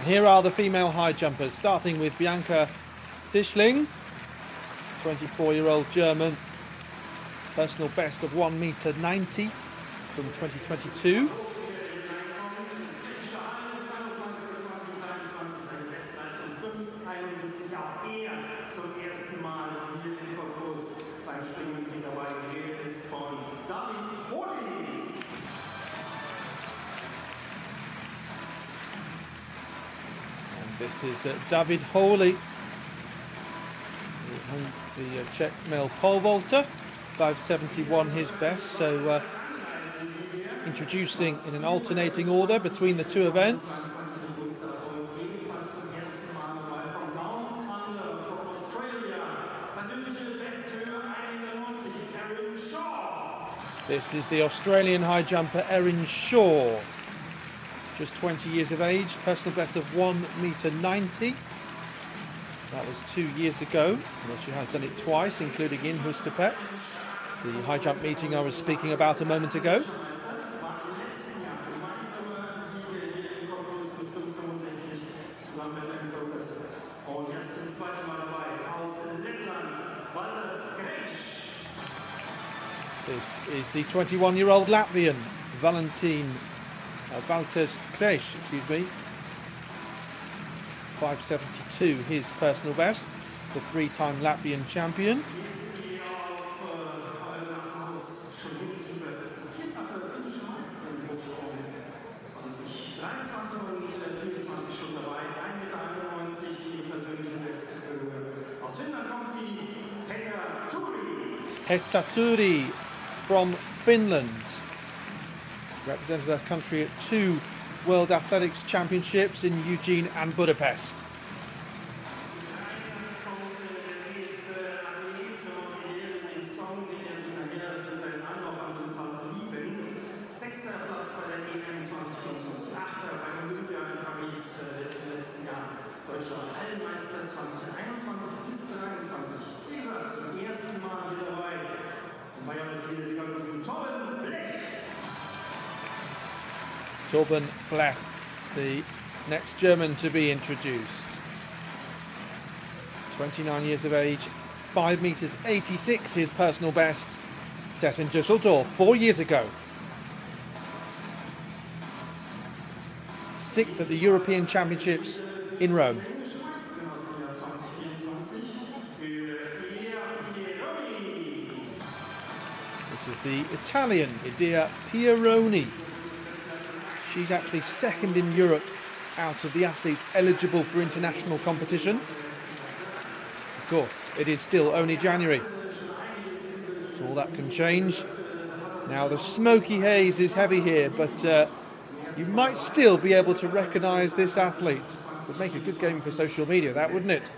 Here are the female high jumpers, starting with Bianca Stichling, 24-year-old German, personal best of 1 meter 90 from 2022. This is David Hawley, the Czech male pole vaulter, 571 his best, so introducing in an alternating order between the two events. This is the Australian high jumper Erin Shaw, just 20 years of age, personal best of 1 meter 90. That was 2 years ago, and she has done it twice, including in Hustepec, the high jump meeting I was speaking about a moment ago. This is the 21-year-old Latvian, Valters Kresh, 572 his personal best, the 3-time Latvian champion. Hetta Turi from Finland represented our country at 2 World Athletics Championships in Eugene and Budapest. Torben Blech, the next German to be introduced. 29 years of age, 5 meters 86 his personal best, set in Düsseldorf 4 years ago. 6th at the European Championships in Rome. This is the Italian Idea Pieroni. She's actually second in Europe out of the athletes eligible for international competition. Of course, it is still only January, so all that can change. Now the smoky haze is heavy here, but you might still be able to recognise this athlete. Would make a good game for social media, that, wouldn't it?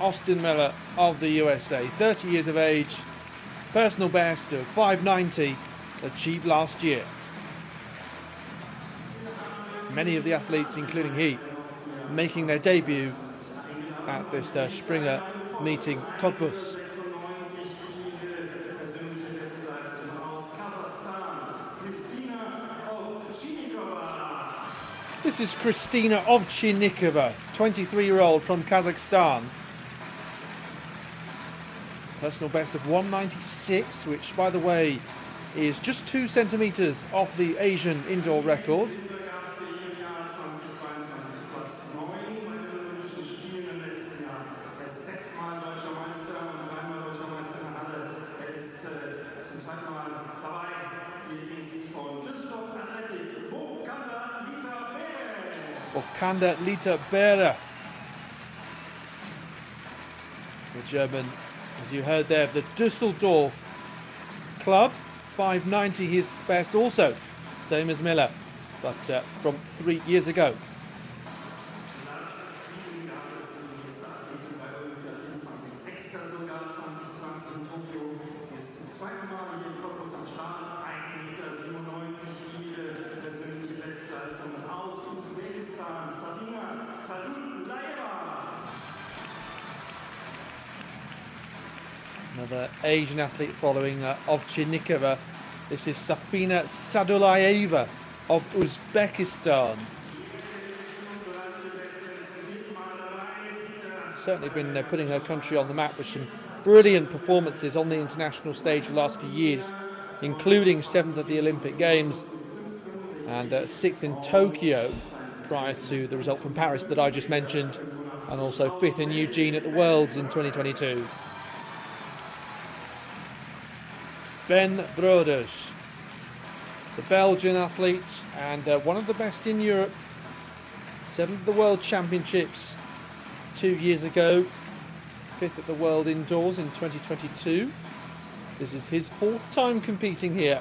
Austin Miller of the USA, 30 years of age, personal best of 590 achieved last year. Many of the athletes, including he, making their debut at this Springer meeting, Cottbus. This is Kristina Ovchinnikova, 23-year-old from Kazakhstan. Personal best of 196, which, by the way, is just 2 centimetres off the Asian indoor record. Okanda Lita Bera, the German, as you heard there, the Düsseldorf club, 590 his best also, same as Miller, but from 3 years ago. Another Asian athlete following Ovchinnikova. This is Safina Sadulayeva of Uzbekistan. Certainly been putting her country on the map with some brilliant performances on the international stage the last few years, including 7th at the Olympic Games and 6th in Tokyo prior to the result from Paris that I just mentioned, and also 5th in Eugene at the Worlds in 2022. Ben Broders, the Belgian athlete and one of the best in Europe, 7th at the World Championships 2 years ago, 5th at the World Indoors in 2022. This is his 4th time competing here.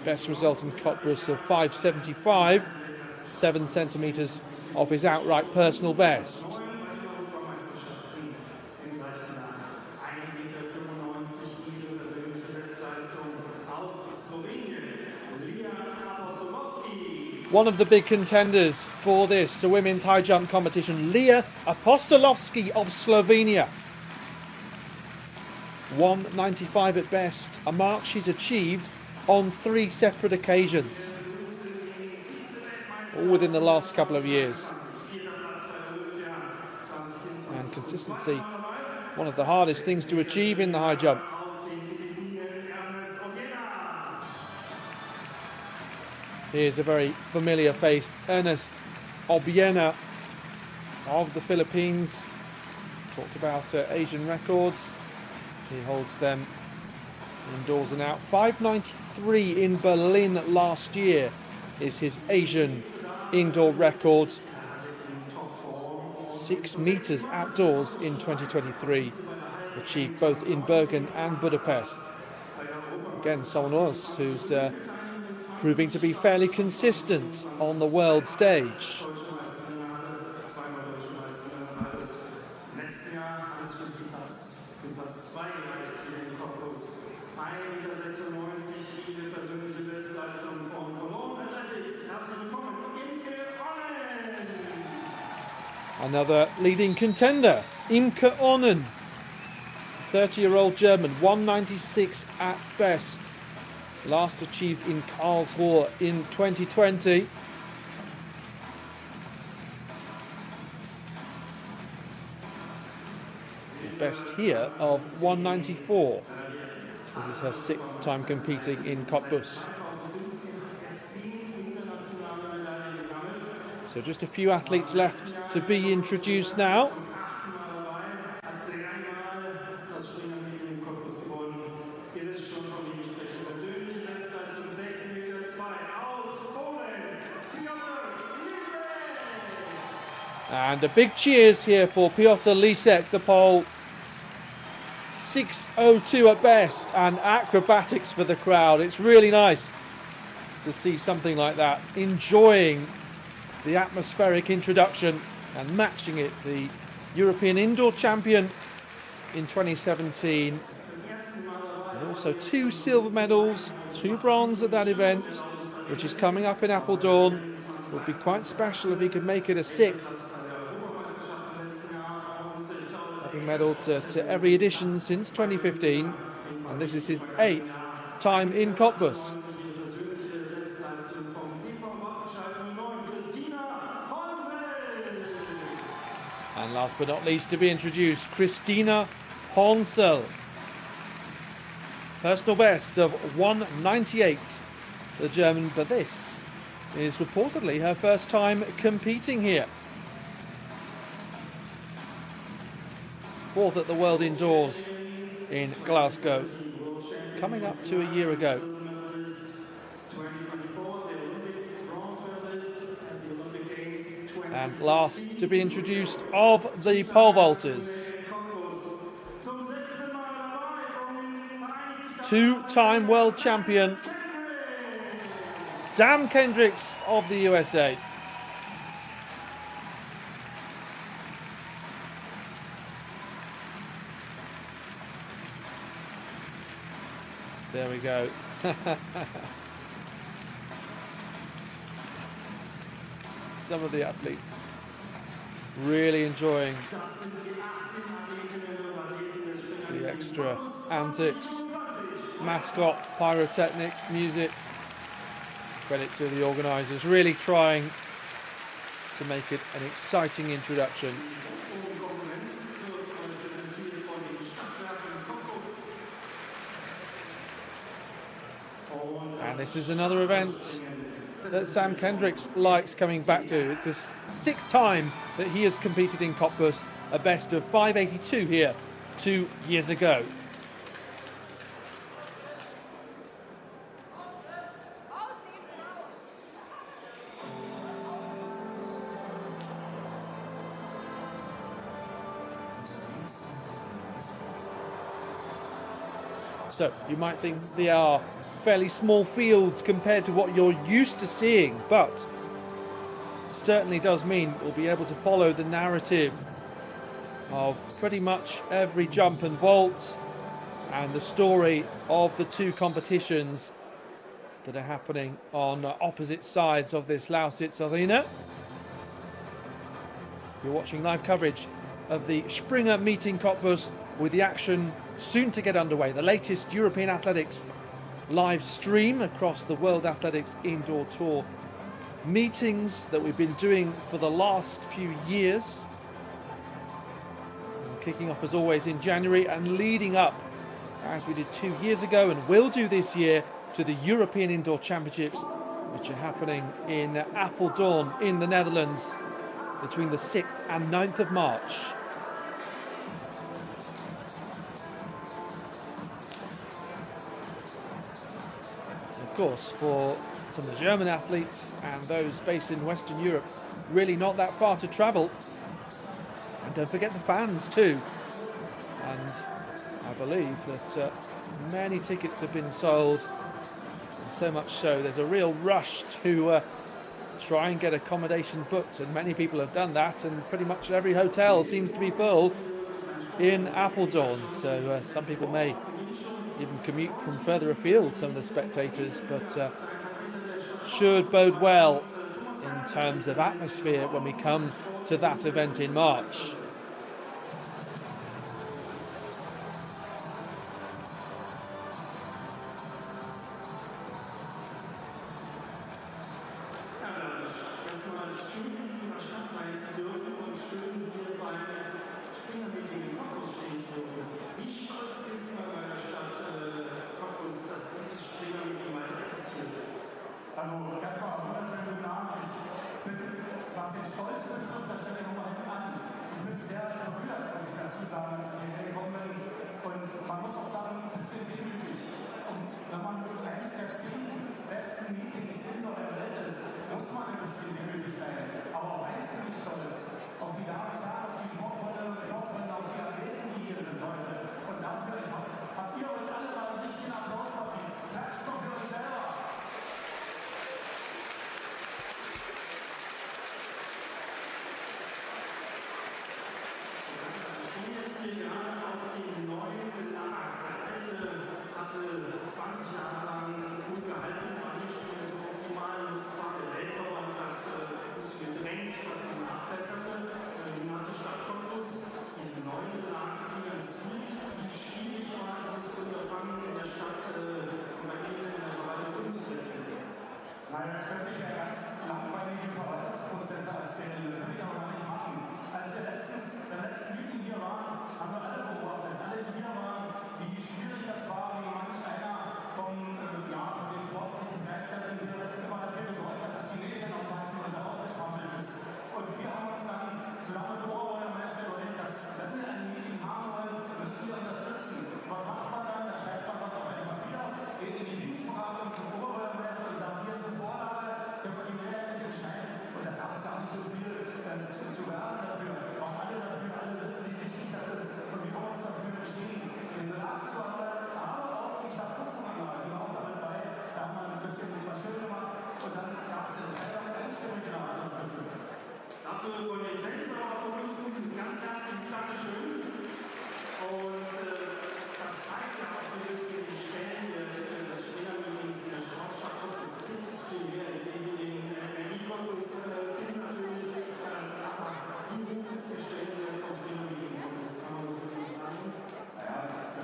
Best result in Cottbus of 5.75, 7 centimetres off his outright personal best. One of the big contenders for this women's high jump competition, Leah Apostolovsky of Slovenia. 1.95 at best, a mark she's achieved on 3 separate occasions, all within the last couple of years. And consistency, one of the hardest things to achieve in the high jump. Here's a very familiar face, Ernest Obiena of the Philippines. Talked about Asian records. He holds them indoors and out. 5.93 in Berlin last year is his Asian indoor record. 6 meters outdoors in 2023, achieved both in Bergen and Budapest. Again, someone else who's proving to be fairly consistent on the world stage. Another leading contender, Imke Onnen, 30-year-old German, 1.96 at best. Last achieved in Karlsruhe in 2020. The best here of 1.94. This is her 6th time competing in Cottbus. So just a few athletes left to be introduced now. And a big cheers here for Piotr Lisek, the Pole. 6.02 at best, and acrobatics for the crowd. It's really nice to see something like that, enjoying the atmospheric introduction and matching it. The European indoor champion in 2017. And also 2 silver medals, 2 bronze at that event, which is coming up in Apeldoorn. It would be quite special if he could make it a 6th. Having medalled to every edition since 2015, and this is his 8th time in Cottbus. And last but not least to be introduced, Christina Honsel. Personal best of 1.98, the German, but this is reportedly her first time competing here. 4th at the World Indoors in Glasgow, coming up to a year ago. And last to be introduced of the pole vaulters, 2-time world champion Sam Kendricks of the USA. There we go. Some of the athletes really enjoying the the extra antics, mascot, pyrotechnics, music. Credit to the organisers, really trying to make it an exciting introduction. And this is another event that Sam Kendricks likes coming back to. It's the 6th time that he has competed in Cottbus, a best of 582 here 2 years ago. So you might think they are fairly small fields compared to what you're used to seeing, but certainly does mean we'll be able to follow the narrative of pretty much every jump and vault and the story of the two competitions that are happening on opposite sides of this Lausitz arena. You're watching live coverage of the Springer meeting Cottbus, with the action soon to get underway. The latest European athletics live stream across the World Athletics Indoor Tour meetings that we've been doing for the last few years. And kicking off as always in January and leading up, as we did 2 years ago and will do this year, to the European Indoor Championships, which are happening in Apeldoorn in the Netherlands between the 6th and 9th of March. Of course, for some of the German athletes and those based in Western Europe, really not that far to travel. And don't forget the fans too. And I believe that many tickets have been sold, and so much so there's a real rush to try and get accommodation booked, and many people have done that, and pretty much every hotel seems to be full in Apeldoorn. So some people may even commute from further afield, some of the spectators, but should bode well in terms of atmosphere when we come to that event in March. Also erstmal wunderschönen guten Abend. Ich bin, was den Stolz betrifft, das stelle ich nochmal hinten an. Ich bin sehr berührt, muss ich dazu sagen, als ich hierher gekommen bin. Und man muss auch sagen, ein bisschen demütig. Und wenn man eines der 10 besten Meetings Indoor der Welt ist, muss man ein bisschen demütig sein. Aber auf eins bin ich stolz. Auf die Damen und Herren, auf die Sportfreundinnen und Sportfreunde, auf die Athleten, die hier sind heute. Und dafür habt ihr euch alle mal ein bisschen Applaus verdient. Klatscht doch für euch selber. Hier gerade auf dem neuen Belag. Der alte hatte 20 Jahre lang gut gehalten, war nicht mehr so optimal nutzbar. Der Weltverband hat ein bisschen gedrängt, dass man nachbesserte. Nun hat die Stadt Cottbus diesen neuen Belag finanziert. Wie schwierig war dieses Unterfangen in der Stadt bei Ihnen in der Verwaltung umzusetzen? Nein, jetzt könnte ich ja ganz langweilige Verwaltungsprozesse erzählen. Das will ich aber gar nicht machen. Als wir beim letzten Meeting hier waren, haben wir alle beobachtet, alle, die hier waren, wie schwierig das war, wie manch einer von den sportlichen Begeisterten hier immer dafür gesorgt hat, dass die Nähte noch passen und darauf getrampelt ist. Und wir haben uns dann zusammen mit dem Oberbürgermeister überlegt, dass wenn wir ein Meeting haben wollen, müssen wir unterstützen. Und was macht man dann? Da schreibt man was auf ein Papier, geht in die Dienstberatung zum Oberbürgermeister und sagt, hier ist eine Vorlage, können wir die mehrheitlich entscheiden. Und da gab es gar nicht so viel zu werben dafür. Es waren alle dafür, alle wissen, wie wichtig das ist. Und wir haben uns dafür entschieden, den Belag zu arbeiten, aber auch die Stadt Buschenanlage, die war auch damit bei. Da haben wir ein bisschen was schön gemacht und dann gab es eine Entscheidung einstimmig in der Ratsspitze. Dafür von den Fans, aber von uns ein ganz herzliches Dankeschön. Und das zeigt ja auch so ein bisschen den Stellenwert des Springer-Meetings in der Sportstadt Cottbus. Da gibt es viel mehr. Ich sehe hier den Energie-Cottbus-Pin natürlich. Aber wie hoch ist der Stellenwert vom Springer-Meeting in Cottbus? Kann man das irgendwie sagen? Naja,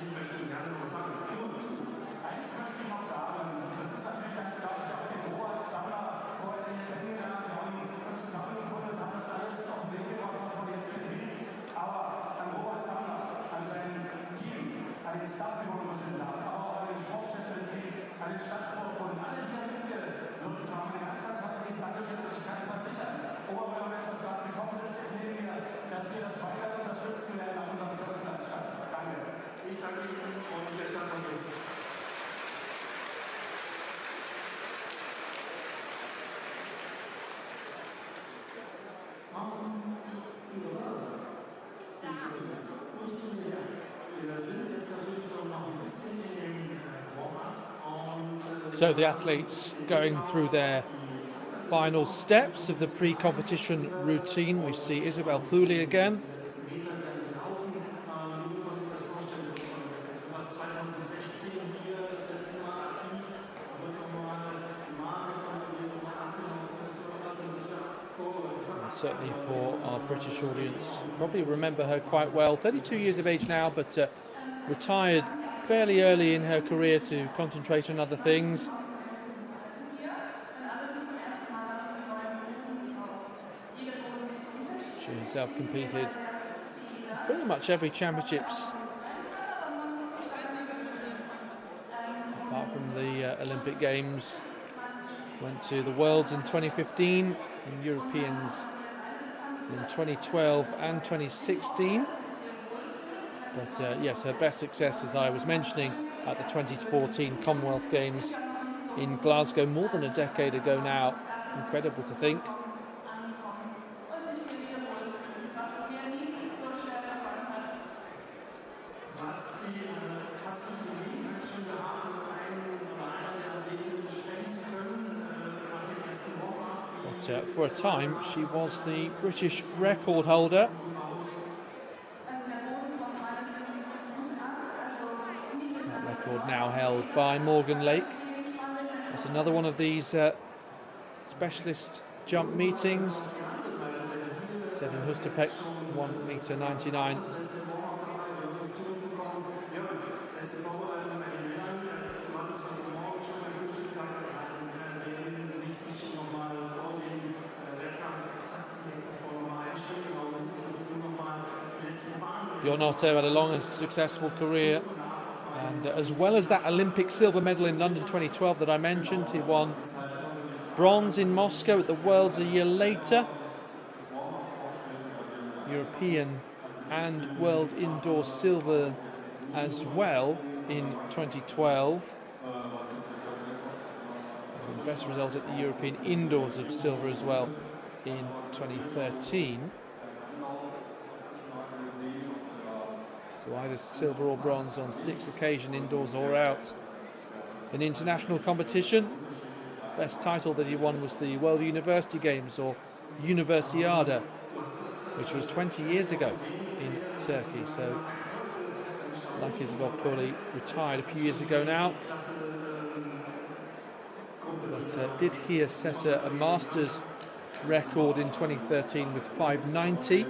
Sie möchten gerne noch was sagen. Nur zu. Eins möchte ich noch sagen, das ist natürlich ganz klar, ich glaube, den Robert Sammler, wo ich ihn kennengelernt, wir haben uns zusammengefunden, haben das alles auf den Weg gebracht, was man jetzt hier sieht. Aber an Robert Sammler, an sein Team, an den Staff, wie man so schön sagt, aber auch an den Sportstättenbetrieb, an den Stadtsportbund, alle, die hier mitgewirkt haben, ein ganz, ganz herzliches Dankeschön. Und ich kann versichern, Oberbürgermeistersrat gekommen sitzt jetzt neben mir, dass wir das weiter unterstützen werden an unserem Treffen als Stadt. Danke. Ich danke Ihnen und der Standort ist. Ruhig zu mir her. Wir sind jetzt natürlich so noch ein bisschen in dem Warm-up. So the athletes going through their final steps of the pre-competition routine. We see Isabel Pooley again. Certainly for our British audience, probably remember her quite well. 32 years of age now, but retired fairly early in her career to concentrate on other things. She herself competed pretty much every championships, apart from the Olympic Games. Went to the Worlds in 2015 and Europeans in 2012 and 2016. But yes, her best success, as I was mentioning, at the 2014 Commonwealth Games in Glasgow, more than a decade ago now. Incredible to think. But for a time, she was the British record holder. That record now held by Morgan Lake. It's another one of these specialist jump meetings. Set in Hustepec, 1:99 meters. Bjornotto had a long and successful career, and as well as that Olympic silver medal in London 2012 that I mentioned, he won bronze in Moscow at the Worlds a year later, European and World Indoor silver as well in 2012. The best result at the European Indoors of silver as well in 2013. So either silver or bronze on 6 occasions, indoors or out. In international competition, best title that he won was the World University Games, or Universiada, which was 20 years ago in Turkey. So, like Isabel Pooley, retired a few years ago now. But did here set a Masters record in 2013 with 590.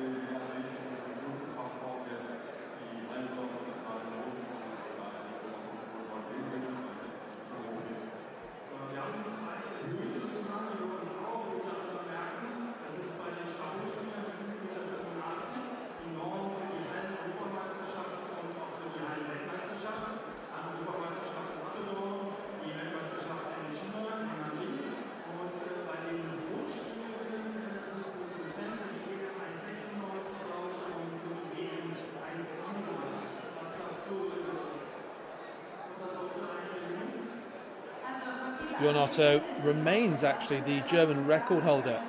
Bjornotto remains actually the German record holder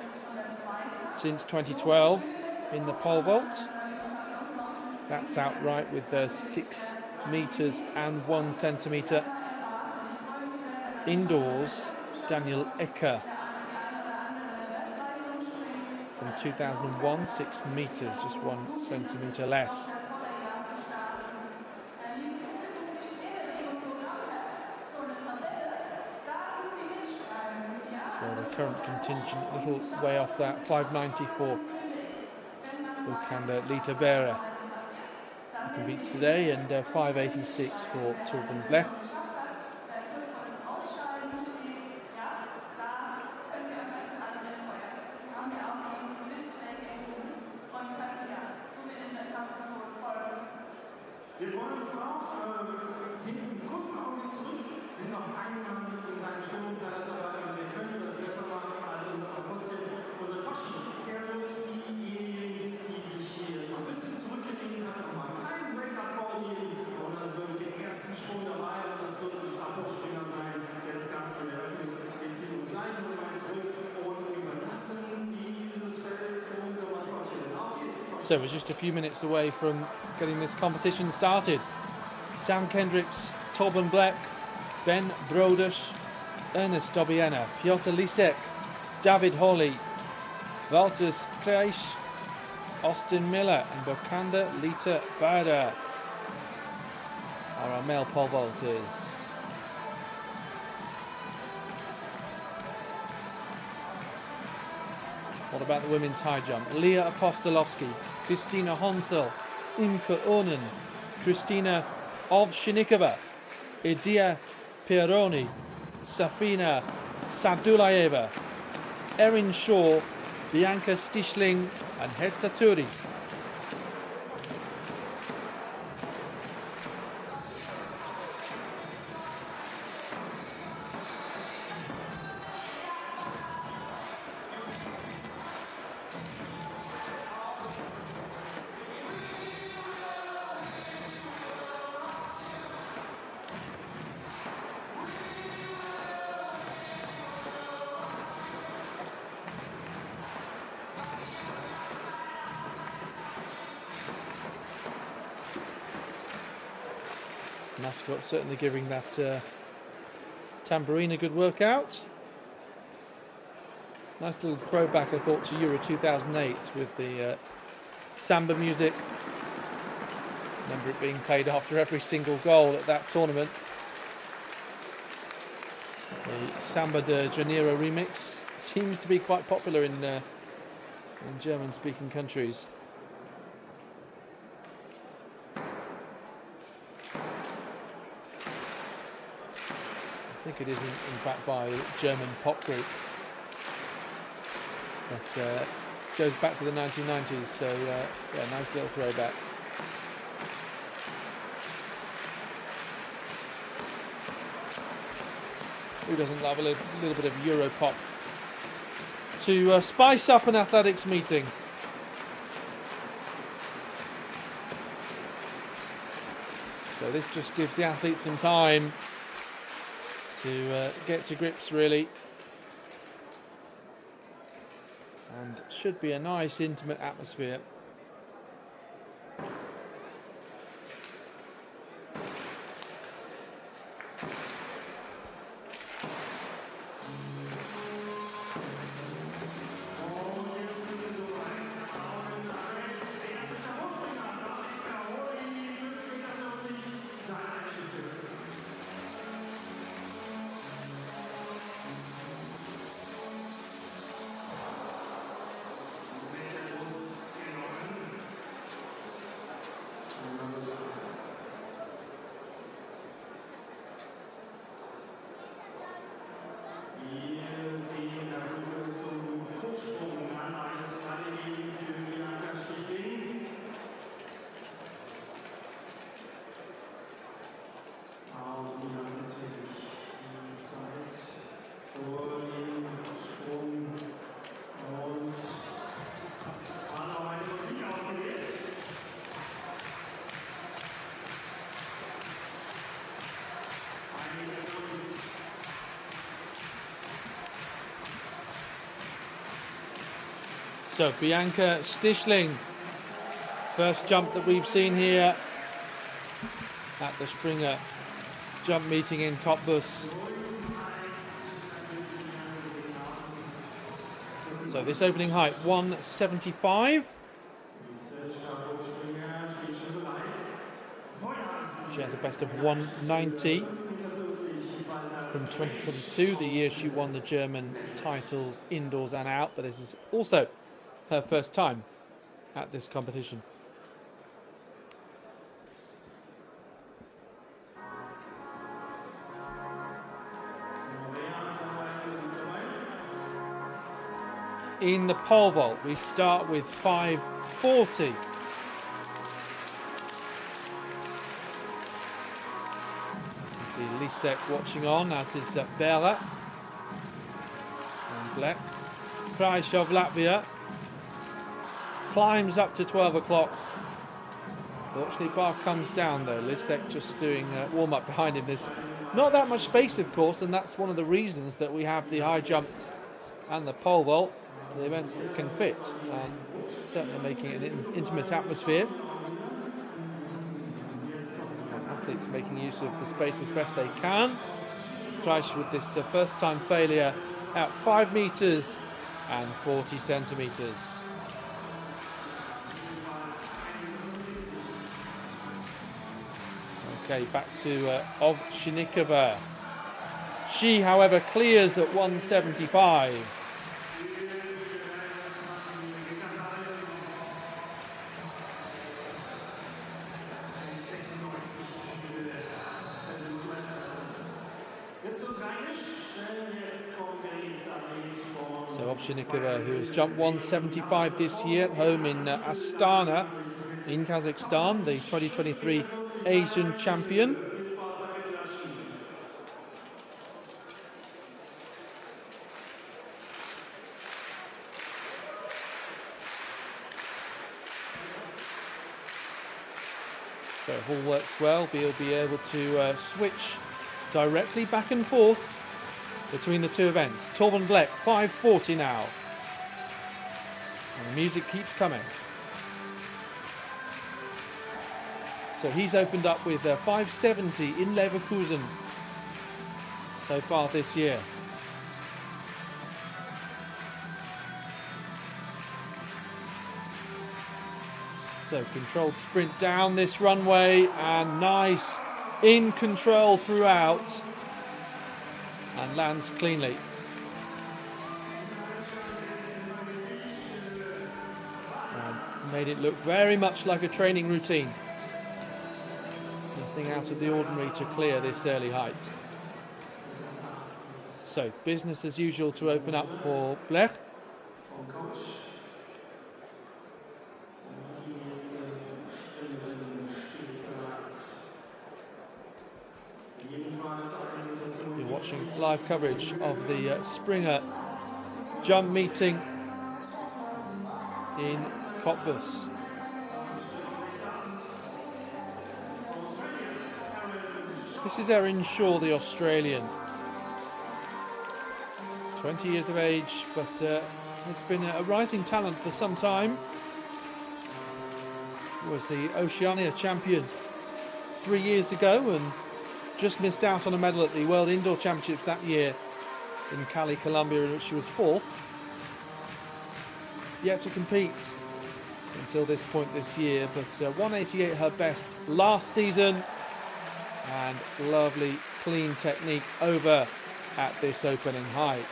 since 2012 in the pole vault. That's outright with 6 meters and 1 centimeter. Indoors, Daniel Ecker from 2001, 6 meters, just 1 centimeter less. So the current contingent a little way off that, 590 for Bukanda Litabera. competes today, and 5.86 for Torben Blech. Wir freuen uns drauf. Ziehen Sie einen kurzen Augenblick zurück. Sind noch einmal mit einem kleinen Stimmungszeiler dabei und wer könnte das besser machen als unser Maskottchen, unser Koschi. Der wird diejenigen, die sich hier jetzt mal ein bisschen zurückgelegt haben, nochmal einen kleinen Wake-up-Call geben und dann sind wir mit dem ersten Sprung dabei und das wird ein Stabhochspringer sein, der das Ganze eröffnet. Wir ziehen uns gleich nochmal zurück und überlassen dieses Feld unser Maskottchen. Auf geht's. So we're just a few minutes away from getting this competition started. Sam Kendricks, Torben Blech, Ben Broders, Ernest Dobiena, Piotr Lisek, David Hawley, Walters Kleisch, Austin Miller and Bokanda Lita Bader are our male pole vaulters. What about the women's high jump? Leah Apostolowski, Kristina Honsel, Imke Onen, Kristina Ovshinikova, Idia Pieroni, Safina Sadulayeva, Erin Shaw, Bianca Stichling and Hetta Turi. Mascot certainly giving that tambourine a good workout. Nice little throwback, I thought, to Euro 2008 with the samba music. Remember it being played after every single goal at that tournament. The Samba de Janeiro remix seems to be quite popular in German-speaking countries. I think it is in fact by a German pop group, but goes back to the 1990s, so yeah, nice little throwback. Who doesn't love a little bit of Euro pop to spice up an athletics meeting? So this just gives the athletes some time to get to grips, really, and should be a nice intimate atmosphere. So Bianca Stichling, first jump that we've seen here at the Springer jump meeting in Cottbus. So this opening height, 175. She has a best of 190 from 2022, the year she won the German titles indoors and out, but this is also her first time at this competition. in the pole vault. We start with 5:40. You see Lisek watching on, as is Bela and Black. Price of Latvia climbs up to 12 o'clock. Fortunately, bar comes down though. Lisek just doing warm-up behind him. There's not that much space, of course, and that's one of the reasons that we have the high jump and the pole vault, the events that can fit, and certainly making it an intimate atmosphere. Athletes making use of the space as best they can. Price with this first-time failure at 5 meters and 40 centimeters. Okay, back to Ovshinnikova. She, however, clears at 175. So Ovshinnikova, who has jumped 175 this year at home in Astana in Kazakhstan, the 2023 Asian champion. So if all works well, we'll be able to switch directly back and forth between the two events. Torben Bleck, 5:40 now. And the music keeps coming. So he's opened up with 5:70 in Leverkusen so far this year. So controlled sprint down this runway, and nice in control throughout, and lands cleanly. And made it look very much like a training routine. Nothing out of the ordinary to clear this early height. So business as usual to open up for Blech. You're watching live coverage of the Springer jump meeting in Cottbus. This is Erin Shaw, the Australian. 20 years of age, but has been a rising talent for some time. Was the Oceania champion 3 years ago and just missed out on a medal at the World Indoor Championships that year in Cali, Colombia, in which she was 4th. Yet to compete until this point this year, but 188 her best last season, and lovely clean technique over at this opening height.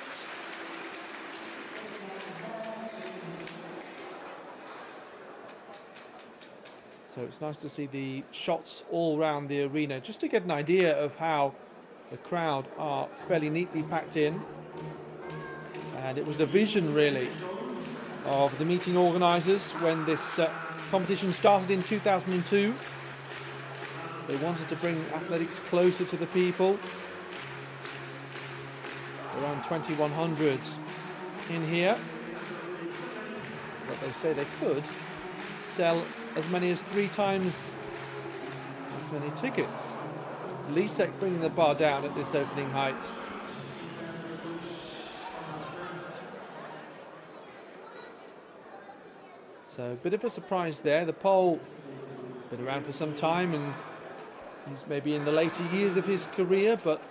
So it's nice to see the shots all around the arena, just to get an idea of how the crowd are fairly neatly packed in. And it was a vision, really, of the meeting organisers when this competition started in 2002. They wanted to bring athletics closer to the people. Around 2,100 in here. But they say they could sell as many as 3 times as many tickets. Lisek bringing the bar down at this opening height. So a bit of a surprise there. The pole been around for some time, and he's maybe in the later years of his career, but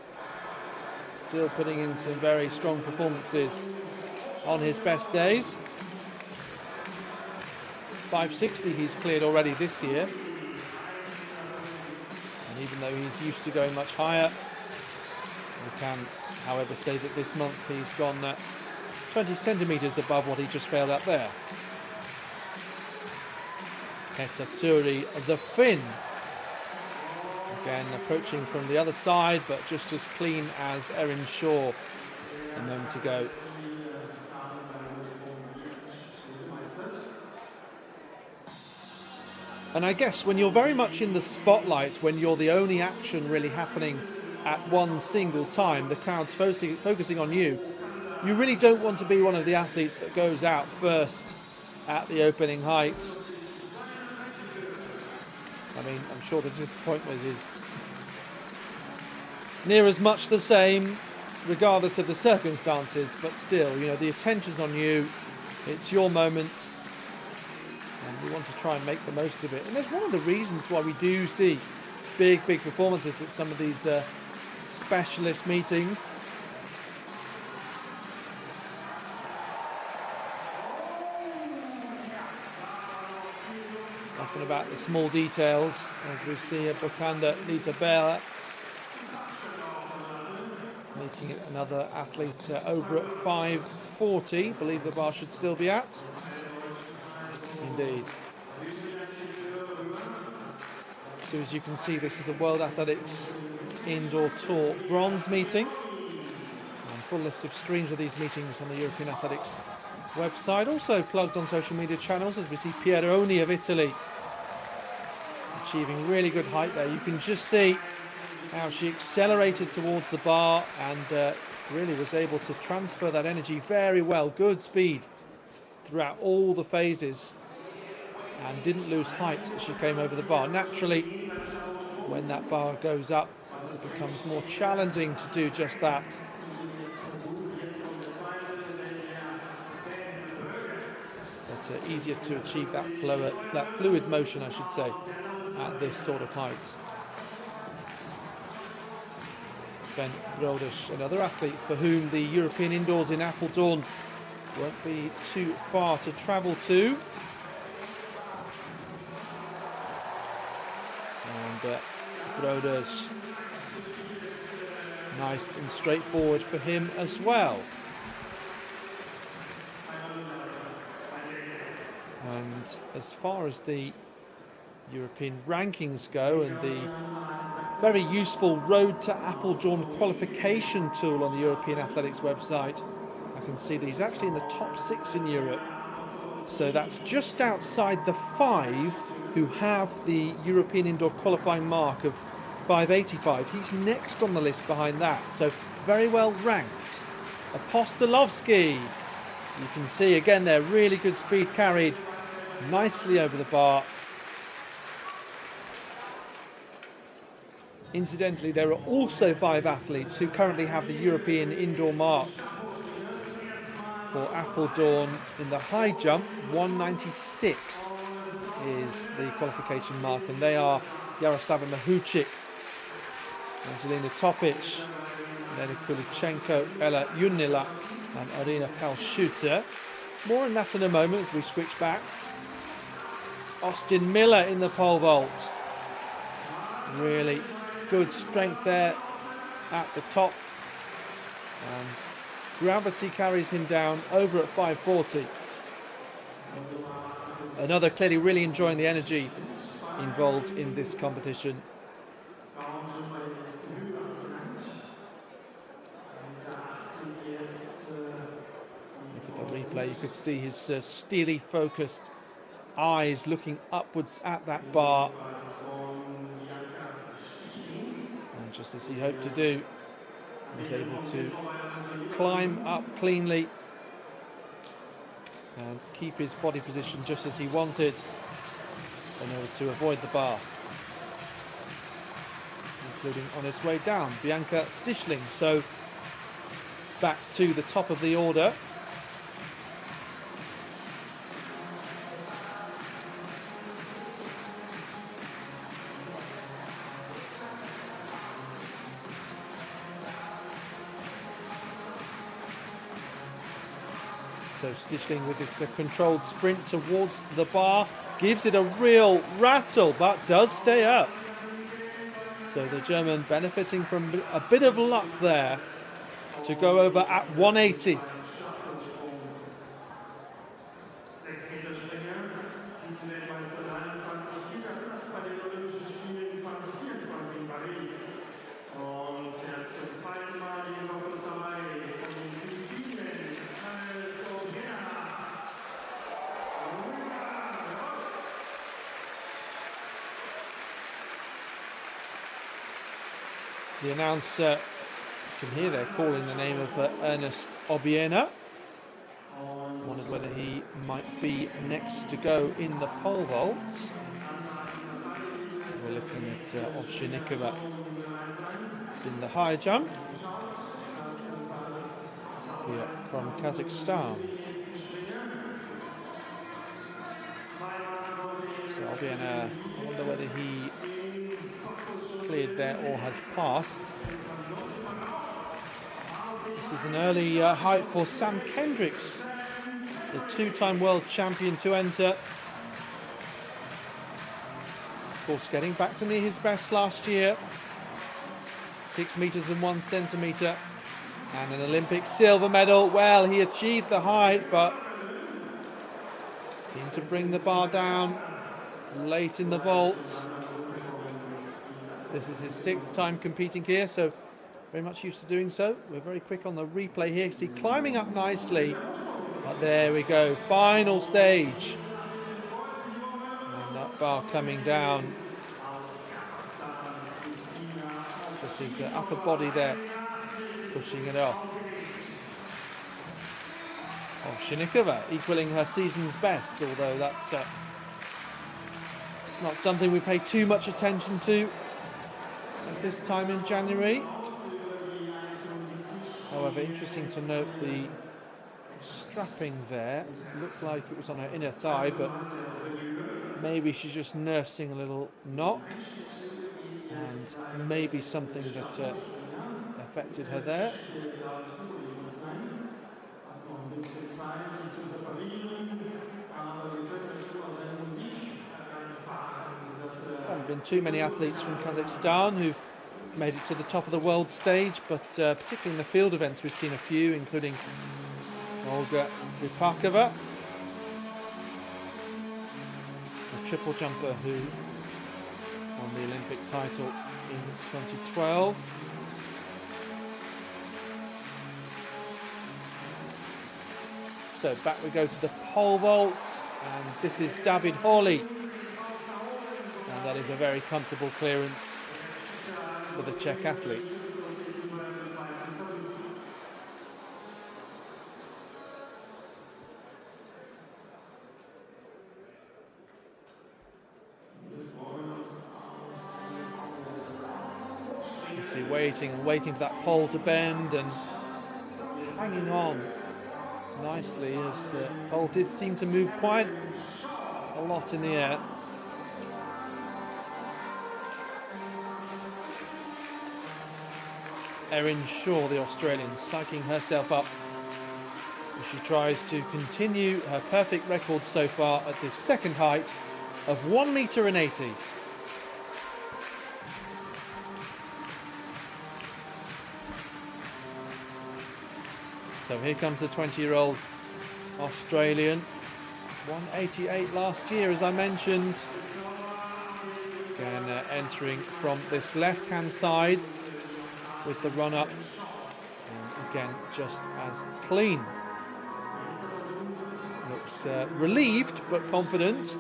still putting in some very strong performances on his best days. 560 he's cleared already this year. And even though he's used to going much higher, we can, however, say that this month he's gone 20 centimetres above what he just failed up there. Hetaturi, the Finn. Again, approaching from the other side, but just as clean as Erin Shaw a moment ago. And I guess when you're very much in the spotlight, when you're the only action really happening at one single time, the crowd's focusing on you, you really don't want to be one of the athletes that goes out first at the opening heights. I mean, I'm sure the disappointment is near as much the same, regardless of the circumstances, but still, you know, the attention's on you, it's your moment, and we want to try and make the most of it. And that's one of the reasons why we do see big performances at some of these specialist meetings. Often about the small details, as we see a Bukanda Litabela making it another athlete over at 5:40. Believe the bar should still be at. Indeed. So as you can see, this is a World Athletics Indoor Tour bronze meeting. And full list of streams of these meetings on the European Athletics website. Also plugged on social media channels, as we see Pieroni of Italy achieving really good height there. You can just see how she accelerated towards the bar and really was able to transfer that energy very well. Good speed throughout all the phases and didn't lose height as she came over the bar. Naturally, when that bar goes up, it becomes more challenging to do just that. But easier to achieve that fluid motion, I should say, at this sort of height. Ben Rodes, another athlete for whom the European Indoors in Apeldoorn won't be too far to travel to. And Rodes, nice and straightforward for him as well. And as far as the European rankings go and the very useful Road to Apeldoorn qualification tool on the European Athletics website, I can see that he's actually in the top 6 in Europe. So that's just outside the 5 who have the European Indoor qualifying mark of 585. He's next on the list behind that, so very well ranked. Apostolovsky, you can see again there, really good speed carried nicely over the bar. Incidentally, there are also 5 athletes who currently have the European Indoor mark for Apeldoorn in the high jump. 196 is the qualification mark, and they are Yaroslava Mahuchik, Angelina Topic, Lena Kulichenko, Ella Junila, and Arina Kalschuter. More on that in a moment as we switch back. Austin Miller in the pole vault. Really good strength there at the top, and gravity carries him down over at 540. Another clearly really enjoying the energy involved in this competition. Look at the replay, you could see his steely focused eyes looking upwards at that bar. Just as he hoped to do, he was able to climb up cleanly and keep his body position just as he wanted in order to avoid the bar, including on his way down, Bianca Stichling. So back to the top of the order. So Stichling with this controlled sprint towards the bar, gives it a real rattle, but does stay up. So the German benefiting from a bit of luck there to go over at 180. The announcer, you can hear they're calling the name of Ernest Obiena. Wondered whether he might be next to go in the pole vault. We're looking at Ovshinnikova in the high jump. Here from Kazakhstan. So Obiena, I wonder whether he cleared there or has passed. This is an early height for Sam Kendricks, the two-time world champion, to enter. Of course, getting back to near his best last year. 6 meters and 1 centimeter. And an Olympic silver medal. Well, he achieved the height, but seemed to bring the bar down late in the vault. This is his 6th time competing here, so very much used to doing so. We're very quick on the replay here. See, climbing up nicely. But there we go, final stage. And that bar coming down. Just his upper body there, pushing it off. Ovshinnikova equaling her season's best, although that's not something we pay too much attention to at this time in January. However, interesting to note the strapping there. Looked like it was on her inner thigh, but maybe she's just nursing a little knock, and maybe something that affected her there. Haven't been too many athletes from Kazakhstan who've made it to the top of the world stage, but particularly in the field events we've seen a few, including Olga Ripakova, a triple jumper who won the Olympic title in 2012. So back we go to the pole vault, and this is David Hawley, and that is a very comfortable clearance for the Czech athlete. You see, waiting and waiting for that pole to bend and hanging on nicely, as the pole did seem to move quite a lot in the air. Erin Shaw, the Australian, psyching herself up as she tries to continue her perfect record so far at this second height of 1 meter and 80. So here comes the 20-year-old Australian. 188 last year, as I mentioned. Again, entering from this left-hand side with the run-up. And again, just as clean. Looks relieved, but confident.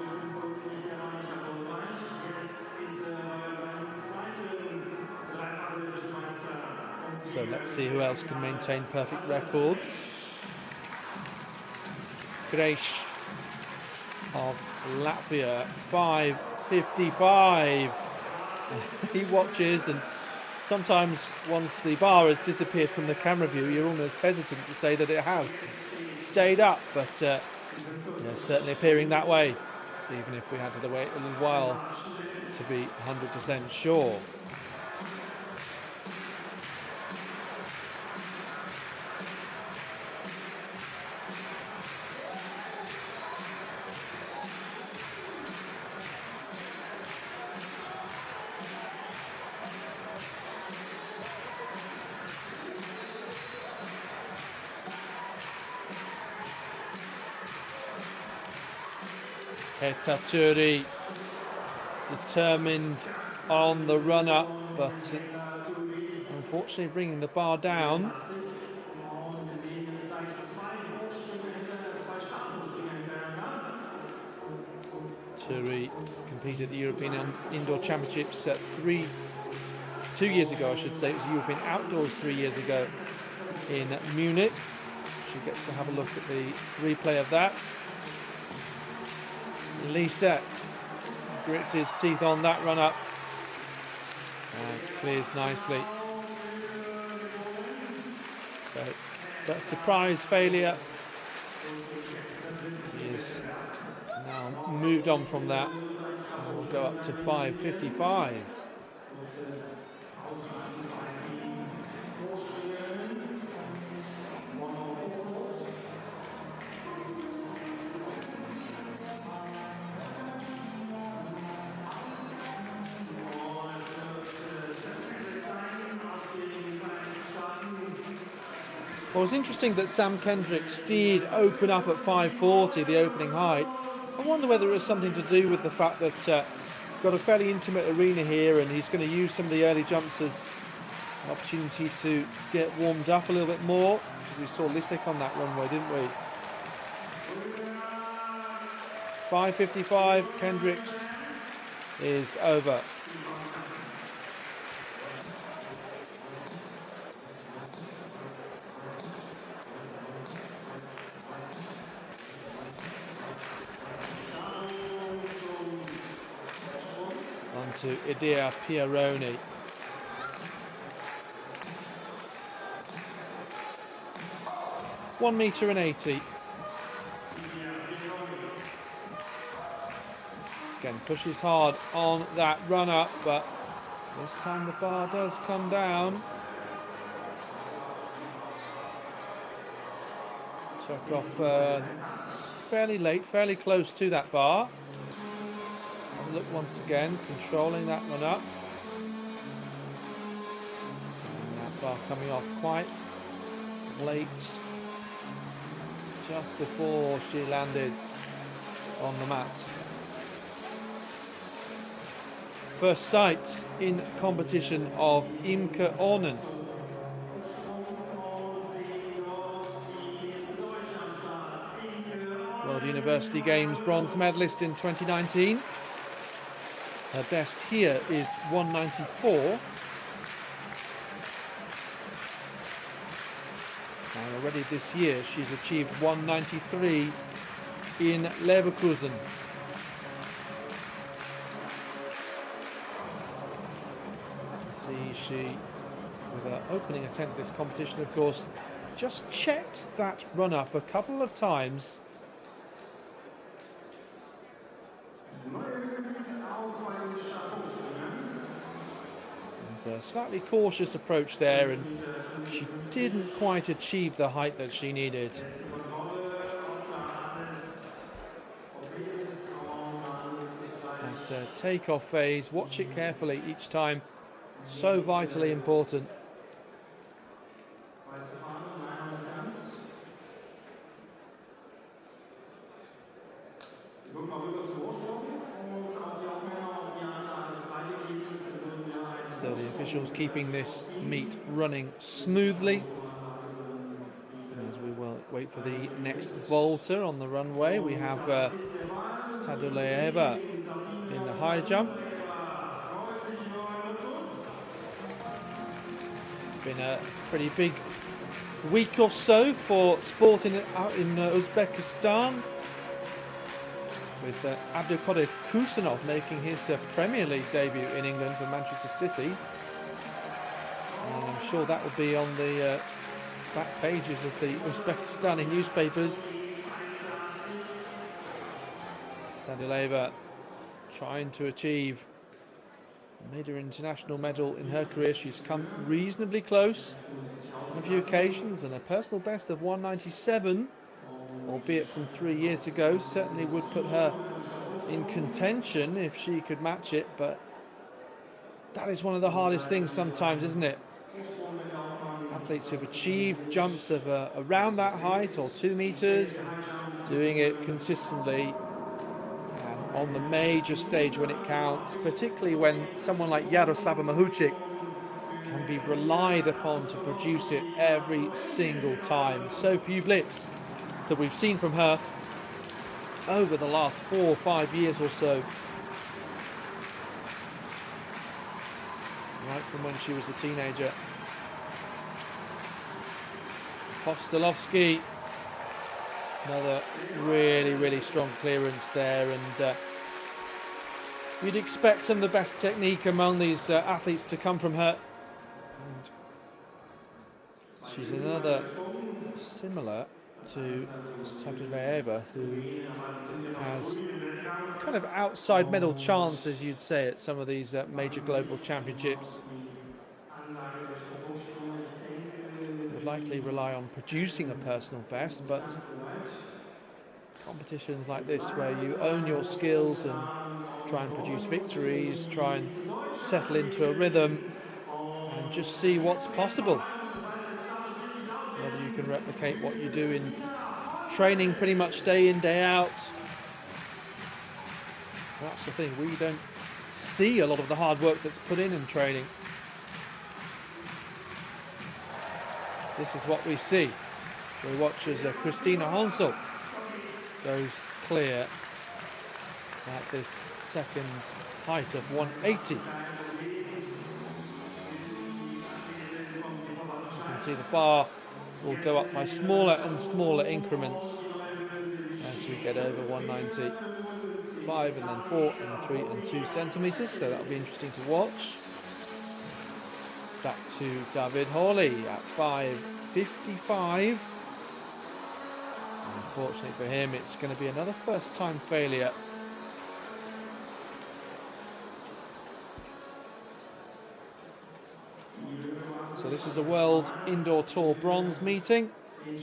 So let's see who else can maintain perfect records. Greš of Latvia, 5:55. He watches, and sometimes once the bar has disappeared from the camera view, you're almost hesitant to say that it has stayed up, but certainly appearing that way, even if we had to wait a little while to be 100% sure. Hetaturi determined on the run-up, but unfortunately bringing the bar down. Turi competed at the European Indoor Championships 3 2 years ago, I should say. It was European Outdoors 3 years ago in Munich. She gets to have a look at the replay of that. Lisa grits his teeth on that run up and clears nicely. So that surprise failure is now moved on from that, and will go up to 5:55. Well, it's interesting that Sam Kendricks did open up at 5:40, the opening height. I wonder whether it was something to do with the fact that got a fairly intimate arena here, and he's going to use some of the early jumps as an opportunity to get warmed up a little bit more. We saw Lisek on that runway, didn't we? 5:55, Kendricks is over. To Idea Pieroni. $1.80. Again, pushes hard on that run up, but this time the bar does come down. Took off fairly late, fairly close to that bar. Look once again, controlling that one up. And that bar coming off quite late, just before she landed on the mat. First sight in competition of Imke Ornen. World University Games bronze medalist in 2019. Her best here is 194. And already this year she's achieved 193 in Leverkusen. See, she, with her opening attempt at this competition, of course, just checked that run up a couple of times. A slightly cautious approach there, and she didn't quite achieve the height that she needed. That takeoff phase, watch it carefully each time, so vitally important. So the officials keeping this meet running smoothly as we will wait for the next vaulter on the runway. We have Sadulayeva in the high jump. Been a pretty big week or so for sport out in Uzbekistan, with Abdulkadir Kusanov making his Premier League debut in England for Manchester City. And I'm sure that will be on the back pages of the Uzbekistani newspapers. Sadileva trying to achieve a major international medal in her career. She's come reasonably close on a few occasions, and a personal best of 197, albeit from 3 years ago, certainly would put her in contention if she could match it, but that is one of the hardest things sometimes, isn't it? Athletes who've achieved jumps of around that height or 2 meters, doing it consistently and on the major stage when it counts, particularly when someone like Yaroslava Mahuchik can be relied upon to produce it every single time. So few blips that we've seen from her over the last 4 or 5 years or so. Right from when she was a teenager. Kostelovski, another really, really strong clearance there, and you'd expect some of the best technique among these athletes to come from her. And she's another similar to Sadureva, who has kind of outside medal chance, as you'd say, at some of these major global championships. Would likely rely on producing a personal best, but competitions like this where you own your skills and try and produce victories, try and settle into a rhythm and just see what's possible. Whether you can replicate what you do in training pretty much day in, day out. That's the thing, we don't see a lot of the hard work that's put in training. This is what we see. We watch as Christina Hansel goes clear at this second height of 180. You can see the bar will go up by smaller and smaller increments as we get over 195 and then 4 and 3 and 2 centimetres, so that'll be interesting to watch. Back to David Hawley at 5.55. Unfortunately for him, it's going to be another first-time failure. So this is a World Indoor Tour bronze meeting. And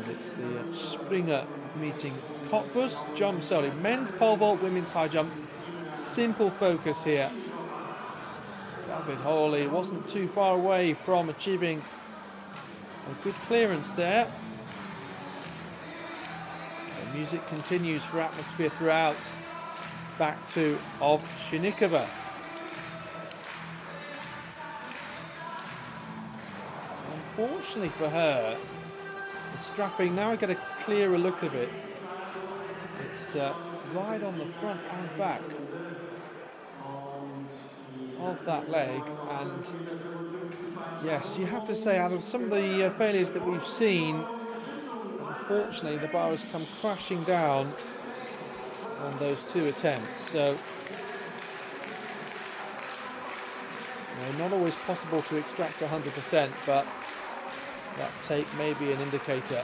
it's the Springer meeting. Cottbus, jump solely. Men's pole vault, women's high jump. Simple focus here. David Hawley wasn't too far away from achieving a good clearance there. The music continues for atmosphere throughout. Back to Ovshinnikova. Unfortunately for her, the strapping, now I get a clearer look of it. It's right on the front and back of that leg, and yes, you have to say, out of some of the failures that we've seen, unfortunately the bar has come crashing down on those 2 attempts. So not always possible to extract 100%, but that take may be an indicator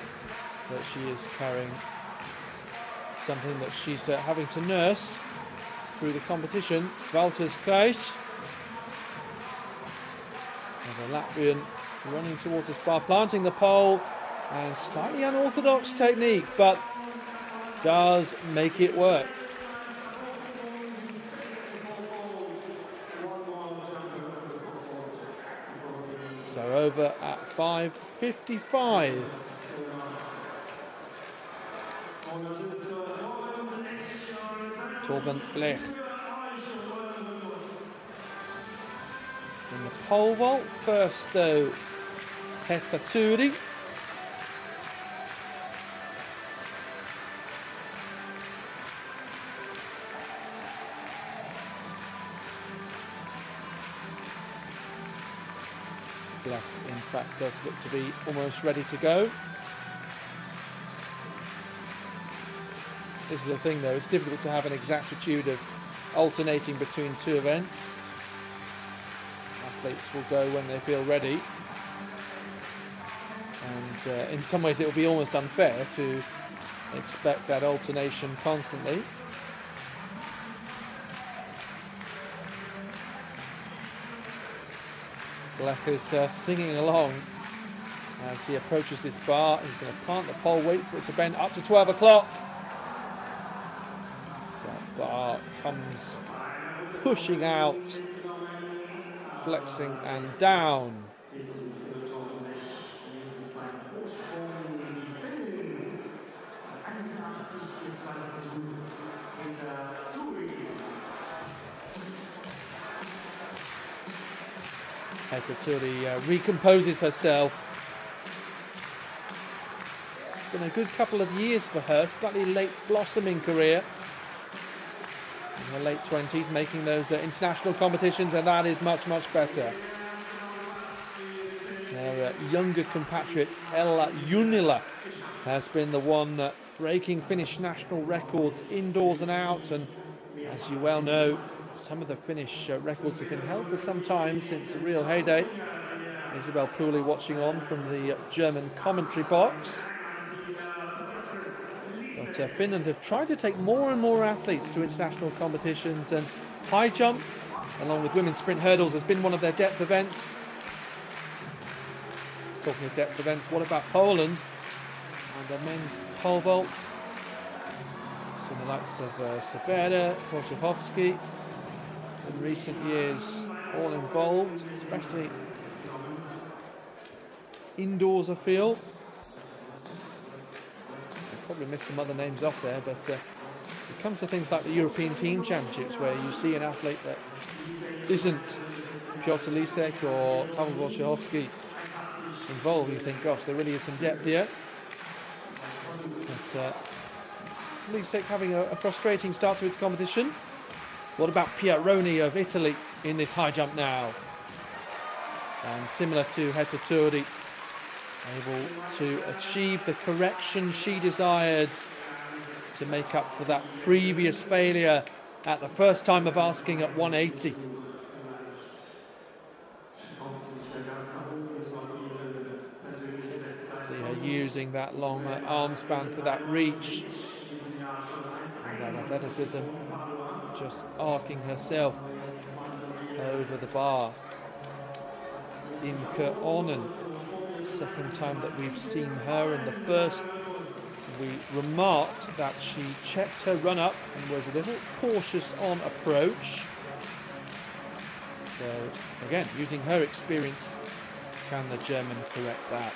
that she is carrying something that she's having to nurse through the competition. Valters Kreis, the Latvian, running towards this bar, planting the pole, and slightly unorthodox technique, but does make it work. So over at 5.55. Torben Blech. In the pole vault, first though, Heta Turi. Blech, in fact, does look to be almost ready to go. This is the thing though, it's difficult to have an exactitude of alternating between 2 events. Athletes will go when they feel ready. And in some ways it will be almost unfair to expect that alternation constantly. Blech is singing along as he approaches this bar. He's going to plant the pole, wait for it to bend up to 12 o'clock. That bar comes pushing out, flexing and down. Heta Turi recomposes herself. It's been a good couple of years for her, slightly late blossoming career. in her late 20s, making those international competitions, and that is much, much better. Her younger compatriot, Ella Junila, has been the one breaking Finnish national records indoors and out, and as you well know, some of the Finnish records have been held for some time since the real heyday. Isabel Pooley watching on from the German commentary box. But Finland have tried to take more and more athletes to international competitions, and high jump, along with women's sprint hurdles, has been one of their depth events. Talking of depth events, what about Poland and their men's pole vault? So the likes of Sabeda, Wojciechowski, in recent years all involved, especially indoors, I feel. I probably missed some other names off there, but it comes to things like the European Team Championships, where you see an athlete that isn't Piotr Lisek or Paweł Wojciechowski involved, you think, gosh, there really is some depth here. But Lisek having a frustrating start to its competition. What about Pieroni of Italy in this high jump now? And similar to Heta Turdi, able to achieve the correction she desired to make up for that previous failure at the first time of asking at 180. See her using that long arm span for that reach and that athleticism, just arcing herself over the bar. Imke Onen, second time that we've seen her. In the first, we remarked that she checked her run up and was a little cautious on approach. So again, using her experience, can the German correct that?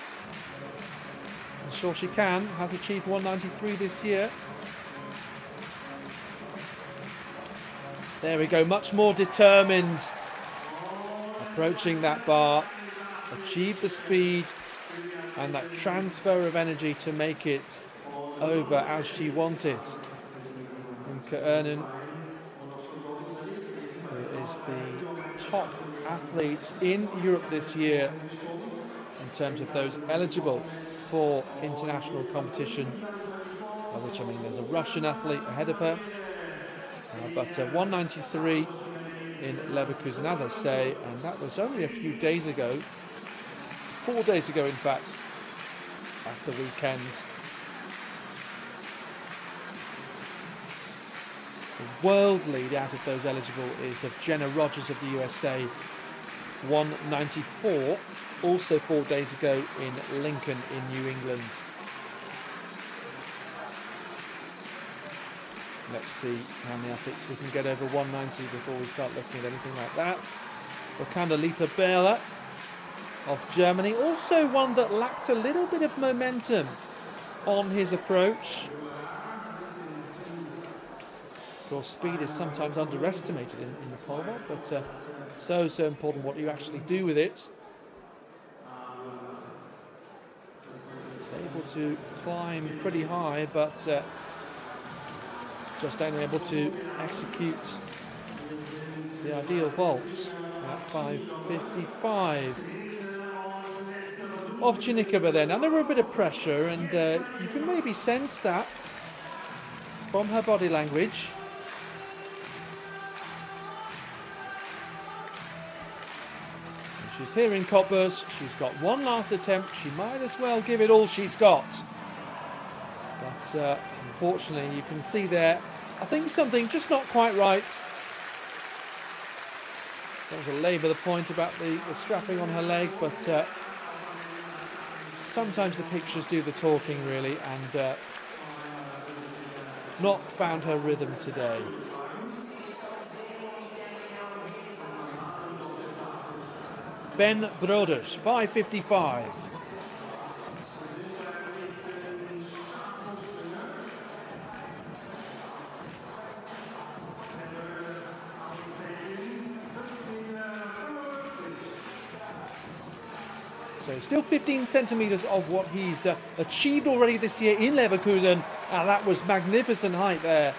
I'm sure she can. Has achieved 193 this year. There we go, much more determined, approaching that bar, achieved the speed and that transfer of energy to make it over as she wanted. Imke Ernen, who is the top athlete in Europe this year in terms of those eligible for international competition, which, I mean, there's a Russian athlete ahead of her, but 193 in Leverkusen, as I say, and that was only a few days ago, 4 days ago in fact, at the weekend. The world lead out of those eligible is of Jenna Rogers of the USA, 194, also 4 days ago in Lincoln in New England. Let's see how many athletes we can get over 190 before we start looking at anything like that. Wakanda Lita Behler of Germany, also one that lacked a little bit of momentum on his approach. Of course, speed is sometimes underestimated in the pole vault, but so important what you actually do with it. Able to climb pretty high, but just unable to execute the ideal vault at 5:55 of Chinikova then. Under a bit of pressure, and you can maybe sense that from her body language. And she's here in Cottbus. She's got one last attempt. She might as well give it all she's got. But unfortunately, you can see there, I think something just not quite right. Don't want to labour the point about the strapping on her leg, but sometimes the pictures do the talking, really, and not found her rhythm today. Ben Broders, 5:55. So still 15 centimetres of what he's achieved already this year in Leverkusen. And that was magnificent height there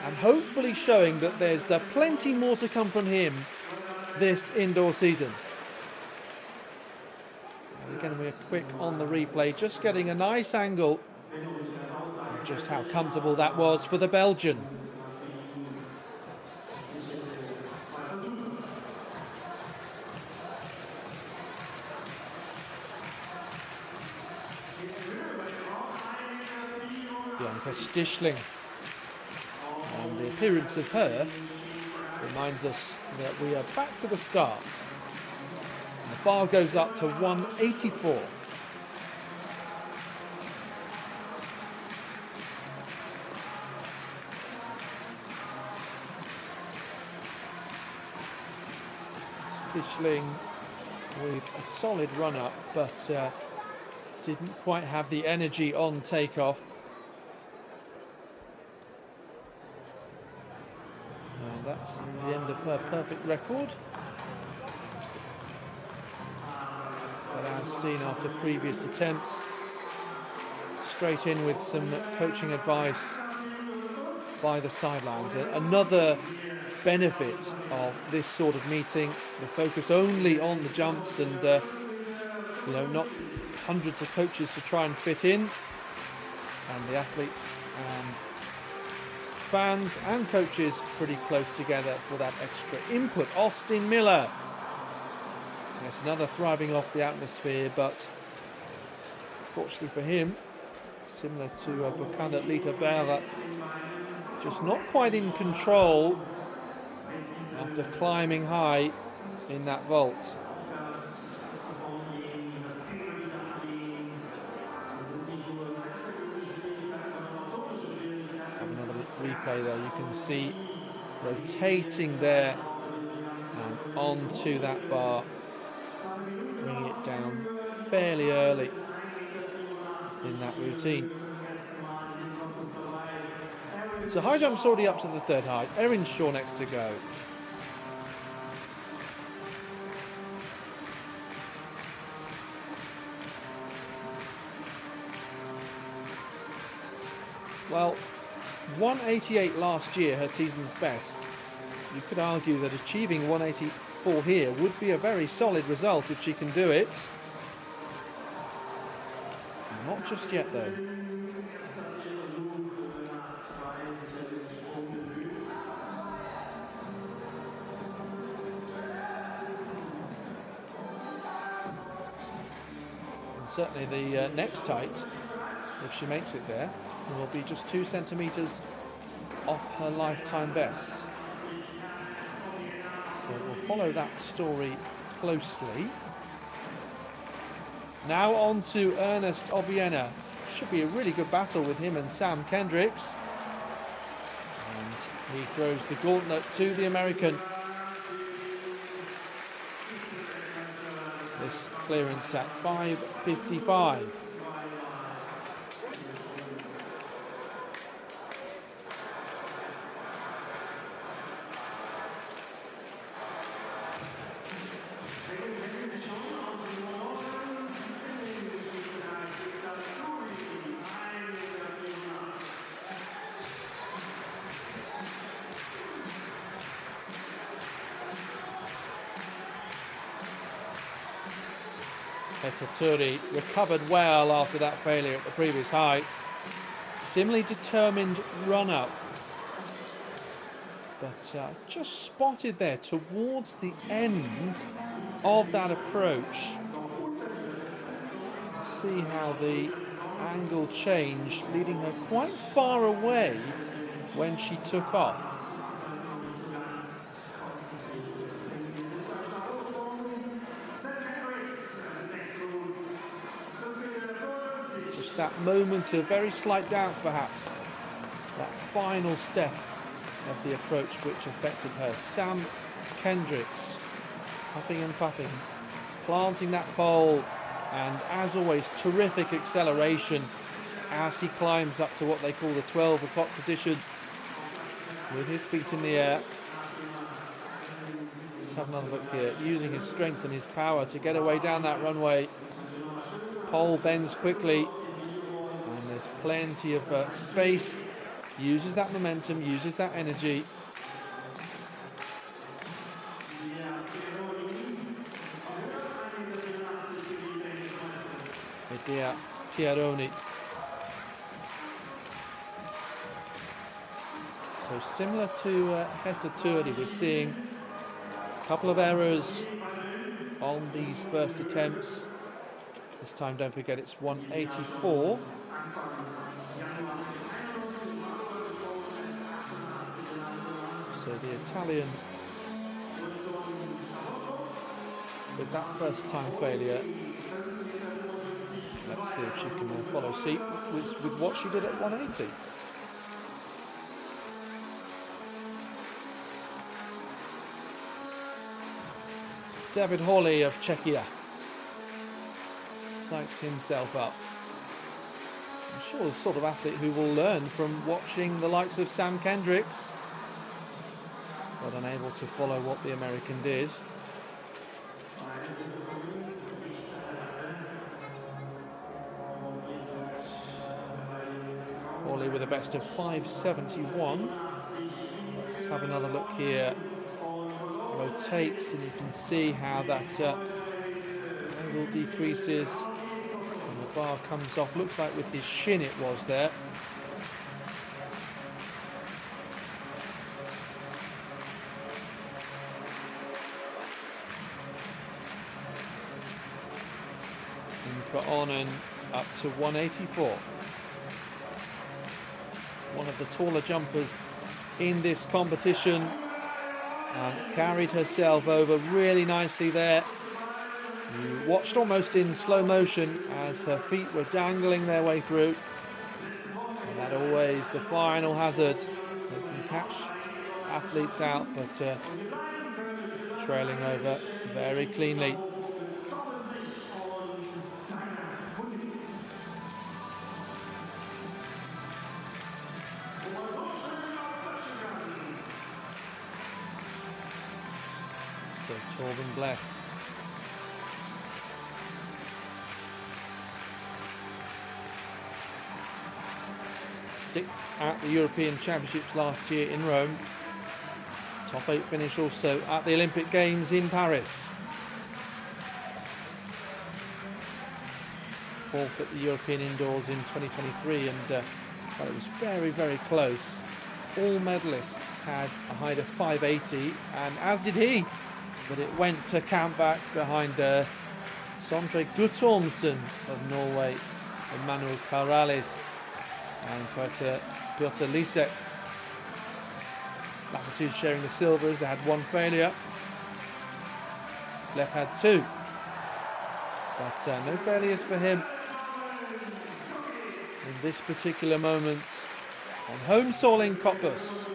and hopefully showing that there's plenty more to come from him this indoor season. And again, we're quick on the replay, just getting a nice angle of just how comfortable that was for the Belgian. Bianca Stichling, and the appearance of her reminds us that we are back to the start. And the bar goes up to 184. Stichling with a solid run up, but didn't quite have the energy on takeoff. And that's the end of her perfect record. But as seen after previous attempts, straight in with some coaching advice by the sidelines. Another benefit of this sort of meeting, the focus only on the jumps and not hundreds of coaches to try and fit in, and the athletes and fans and coaches pretty close together for that extra input. Austin Miller, yes, another thriving off the atmosphere, but fortunately for him, similar to Buchanan Lita, just not quite in control after climbing high in that vault. Have another replay there. You can see rotating there and onto that bar, bringing it down fairly early in that routine. So high jump's already up to the third height. Erin Shaw next to go. Well, 188 last year, her season's best. You could argue that achieving 184 here would be a very solid result if she can do it. Not just yet, though. And certainly the next height, if she makes it there, will be just 2 centimetres off her lifetime best. So we'll follow that story closely. Now on to Ernest Obiena. Should be a really good battle with him and Sam Kendricks. And he throws the gauntlet to the American. This clearance at 5:55. Etaturi recovered well after that failure at the previous height. Similarly determined run up, but just spotted there towards the end of that approach. See how the angle changed, leading her quite far away when she took off. That moment of very slight doubt, perhaps, that final step of the approach which affected her. Sam Kendricks, puffing and puffing, planting that pole, and as always, terrific acceleration as he climbs up to what they call the 12 o'clock position with his feet in the air. Let's have another look here, using his strength and his power to get away down that runway. Pole bends quickly. There's plenty of space uses that momentum, uses that energy. Idea Pieroni. So similar to Heta Turdi, we're seeing a couple of errors on these first attempts. This time, don't forget, it's 184. So the Italian, with that first time failure, let's see if she can follow suit with what she did at 180. David Hawley of Czechia psychs himself up. I'm sure the sort of athlete who will learn from watching the likes of Sam Kendricks, but unable to follow what the American did. Hawley with a best of 571. Let's have another look here. Rotates, and you can see how that angle decreases and the bar comes off. Looks like with his shin it was there. And Onan up to 184. One of the taller jumpers in this competition. Carried herself over really nicely there. You watched almost in slow motion as her feet were dangling their way through. And that always the final hazard. They can catch athletes out, but trailing over very cleanly. So Torben Blech. Sixth at the European Championships last year in Rome. Top 8 finish also at the Olympic Games in Paris. Fourth at the European Indoors in 2023, and well, it was very, very close. All medalists had a height of 580, and as did he. But it went to count back behind Sondre Guttormsen of Norway, Emmanuel Karalis, and Piotr Lisek. Latter two sharing the silvers. They had one failure. Blech had two. But no failures for him in this particular moment on home soil in Cottbus.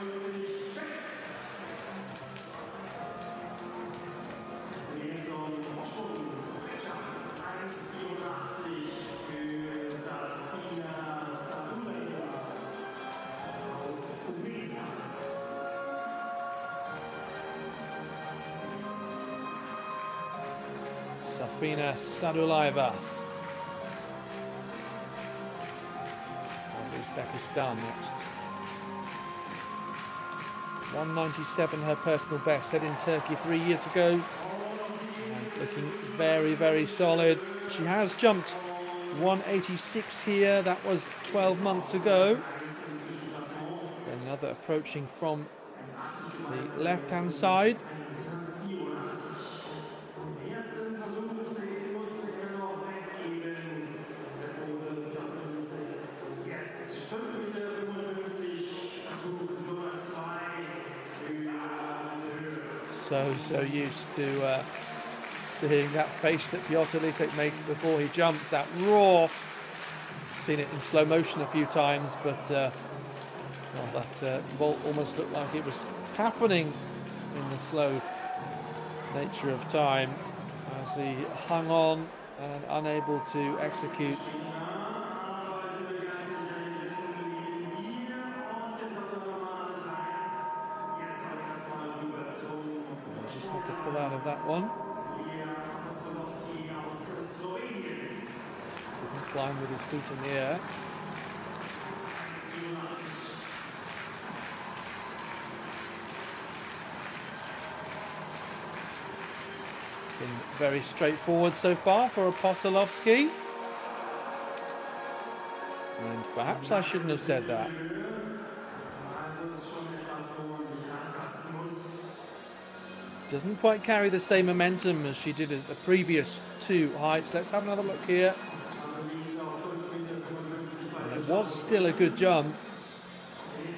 Safina Sadulaeva of Uzbekistan next. 197 her personal best, set in Turkey 3 years ago, and looking very, very solid. She has jumped 186 here, that was 12 months ago. Then another approaching from the left hand side. So used to seeing that face that Piotr Lisek makes before he jumps, that roar. Seen it in slow motion a few times, but well, that vault almost looked like it was happening in the slow nature of time as he hung on and unable to execute. Just had to pull out of that one. Didn't climb with his feet in the air. Very straightforward so far for Apostolovsky. And perhaps I shouldn't have said that. Doesn't quite carry the same momentum as she did at the previous two heights. Let's have another look here. And it was still a good jump,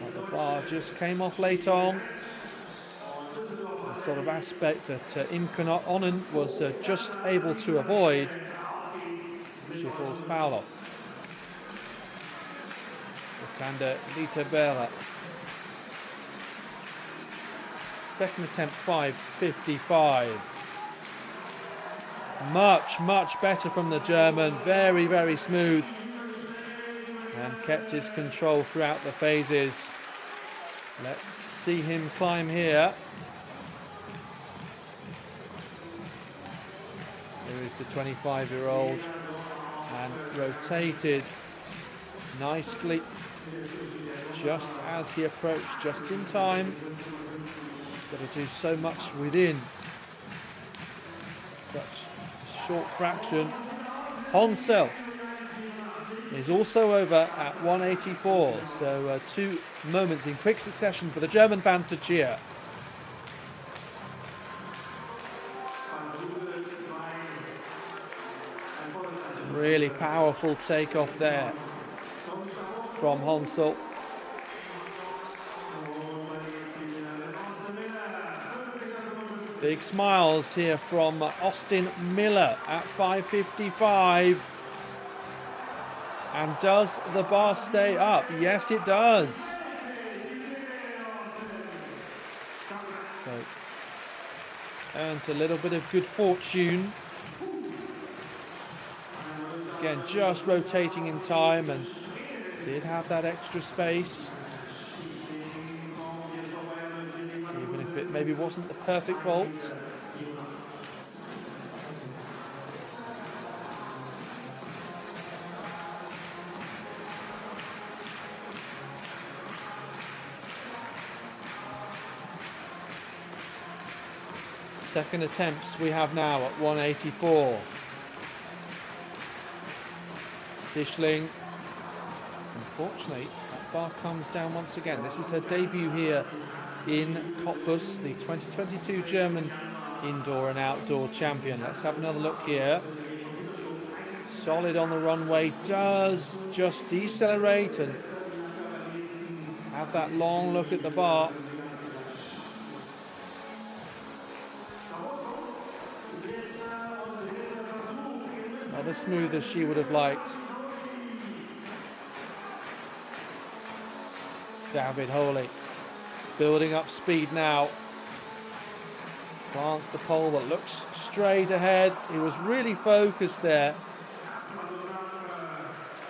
but the bar just came off late on. The sort of aspect that Imke Onen was just able to avoid. She falls foul off. Kanda Litabella. Second attempt 5.55. Much better from the German. Very smooth. And kept his control throughout the phases. Let's see him climb here. Here is the 25-year-old. And rotated nicely. Just as he approached, just in time. Got to do so much within such a short fraction. Honsel is also over at 184. So 2 moments in quick succession for the German fans to cheer. Really powerful takeoff there from Honsel. Big smiles here from Austin Miller at 5.55. And does the bar stay up? Yes, it does. So, earned a little bit of good fortune. Again, just rotating in time and did have that extra space. Even if it maybe wasn't the perfect vault. Second attempts we have now at 184. Stichling. Unfortunately, that bar comes down once again. This is her debut here in Cottbus, the 2022 German indoor and outdoor champion. Let's have another look here. Solid on the runway, does just decelerate and have that long look at the bar. Not as smooth as she would have liked. David Holy building up speed now. Plants the pole that looks straight ahead. He was really focused there.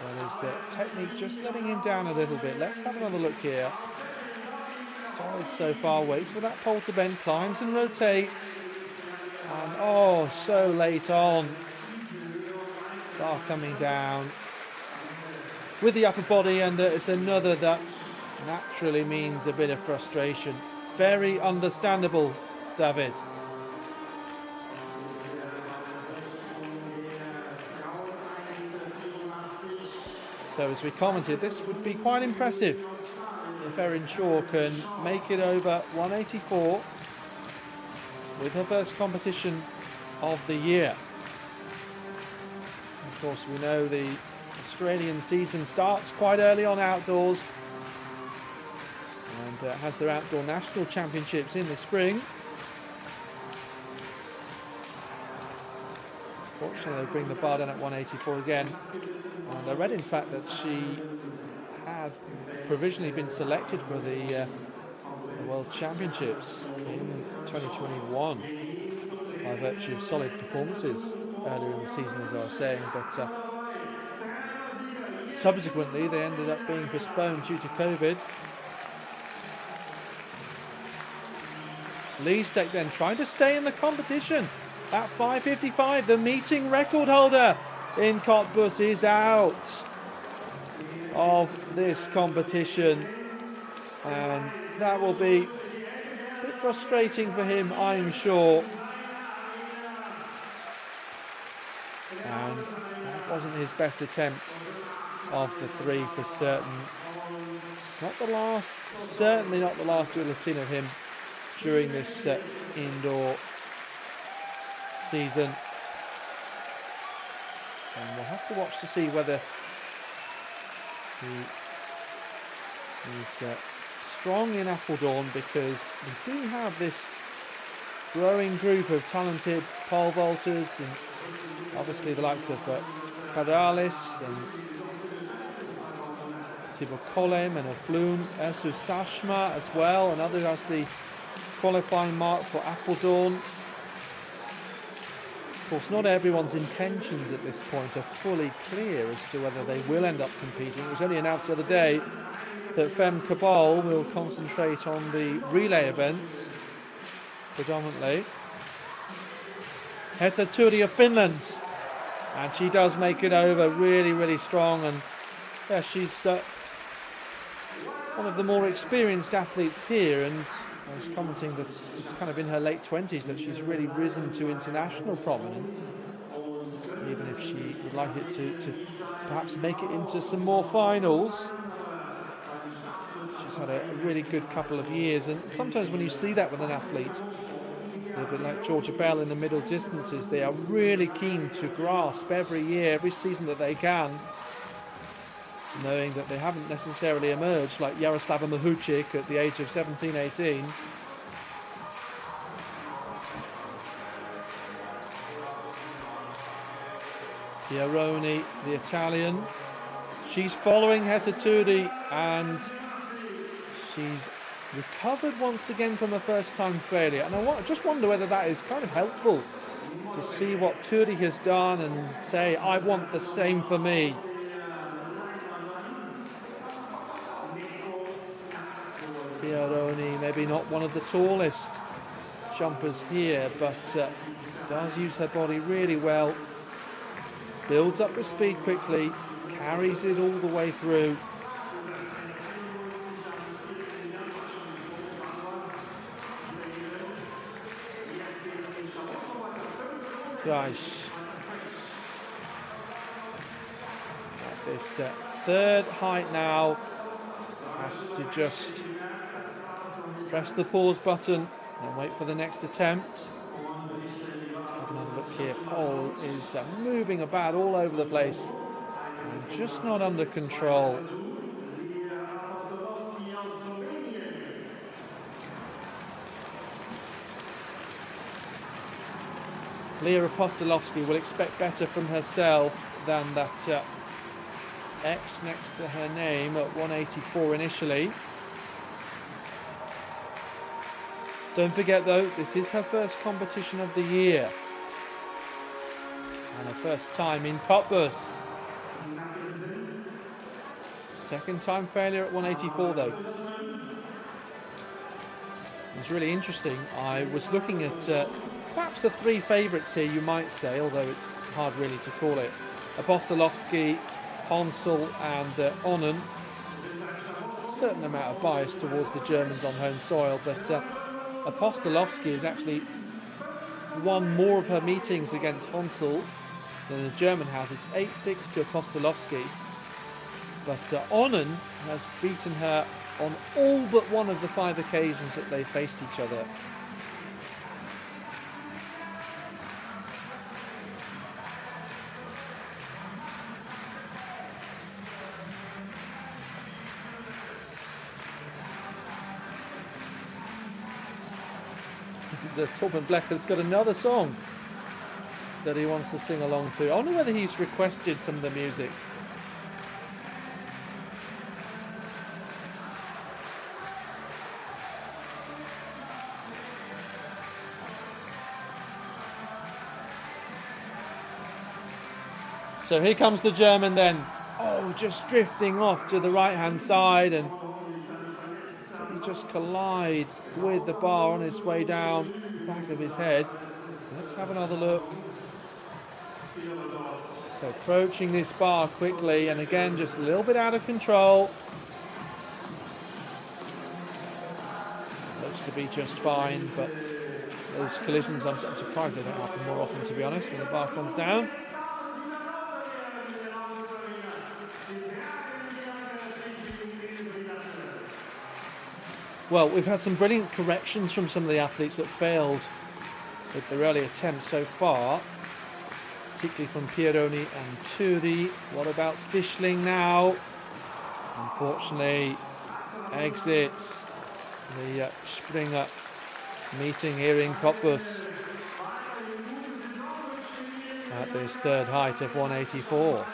Well, his technique just letting him down a little bit. Let's have another look here. Solid so far, waits for that pole to bend, climbs and rotates. And oh, so late on. Bar coming down with the upper body, and it's another that naturally means a bit of frustration. Very understandable, David. So as we commented, this would be quite impressive if Erin Shaw can make it over 184 with her first competition of the year. Of course, we know the Australian season starts quite early on outdoors and has their outdoor national championships in the spring. Fortunately, they bring the bar down at 184 again. And I read, in fact, that she had provisionally been selected for the World Championships in 2021 by virtue of solid performances earlier in the season, as I was saying. But subsequently, they ended up being postponed due to COVID. Lisek then trying to stay in the competition at 5.55. The meeting record holder in Cottbus is out of this competition, and that will be a bit frustrating for him, I'm sure. and that wasn't his best attempt of the three for certain. Not the last, certainly not the last we'll have seen of him during this indoor season. And we'll have to watch to see whether he's strong in Appledorn, because we do have this growing group of talented pole vaulters, and obviously the likes of Karalis and Thibaut Kolem and Oflun, Ersu Sashma as well, and others as the qualifying mark for Appledorn. Of course, not everyone's intentions at this point are fully clear as to whether they will end up competing. It was only announced the other day that Fem Cabal will concentrate on the relay events predominantly. Heta Turi of Finland, and she does make it over really, really strong, and yeah, she's one of the more experienced athletes here, and I was commenting that it's kind of in her late 20s that she's really risen to international prominence, even if she would like it to perhaps make it into some more finals. She's had a really good couple of years, and sometimes when you see that with an athlete, a bit like Georgia Bell in the middle distances, they are really keen to grasp every year, every season that they can, knowing that they haven't necessarily emerged like Jaroslava Mahuchik at the age of 17, 18. Pieroni, the Italian, she's following Heta Turi, and she's recovered once again from a first-time failure. And I just wonder whether that is kind of helpful to see what Turi has done and say, I want the same for me. Pieroni, maybe not one of the tallest jumpers here, but does use her body really well. Builds up the speed quickly, carries it all the way through. Gosh. At this third height now, has to just press the pause button and wait for the next attempt. Let's have another look here. Pole is moving about all over the place and just not under control. Leah Apostolovsky will expect better from herself than that X next to her name at 184 initially. Don't forget though, this is her first competition of the year and her first time in Cottbus. Second time failure at 184 though. It's really interesting. I was looking at perhaps the three favourites here, you might say, although it's hard really to call it. Apostolovsky, Honsel and Onnen. A certain amount of bias towards the Germans on home soil, but Apostolovsky has actually won more of her meetings against Honsel than the German has. It's 8-6 to Apostolovsky. But Onnen has beaten her on all but one of the 5 occasions that they faced each other. Torben Bleck has got another song that he wants to sing along to. I wonder whether he's requested some of the music. So here comes the German then. Oh, just drifting off to the right-hand side, and he just collide with the bar on his way down the back of his head. Let's have another look. So approaching this bar quickly, and again just a little bit out of control. Looks to be just fine, but those collisions, I'm surprised they don't happen more often, to be honest, when the bar comes down. Well, we've had some brilliant corrections from some of the athletes that failed with their early attempts so far, particularly from Pieroni and Turi. What about Stichling now? Unfortunately, exits the Springer meeting here in Cottbus at this third height of 184.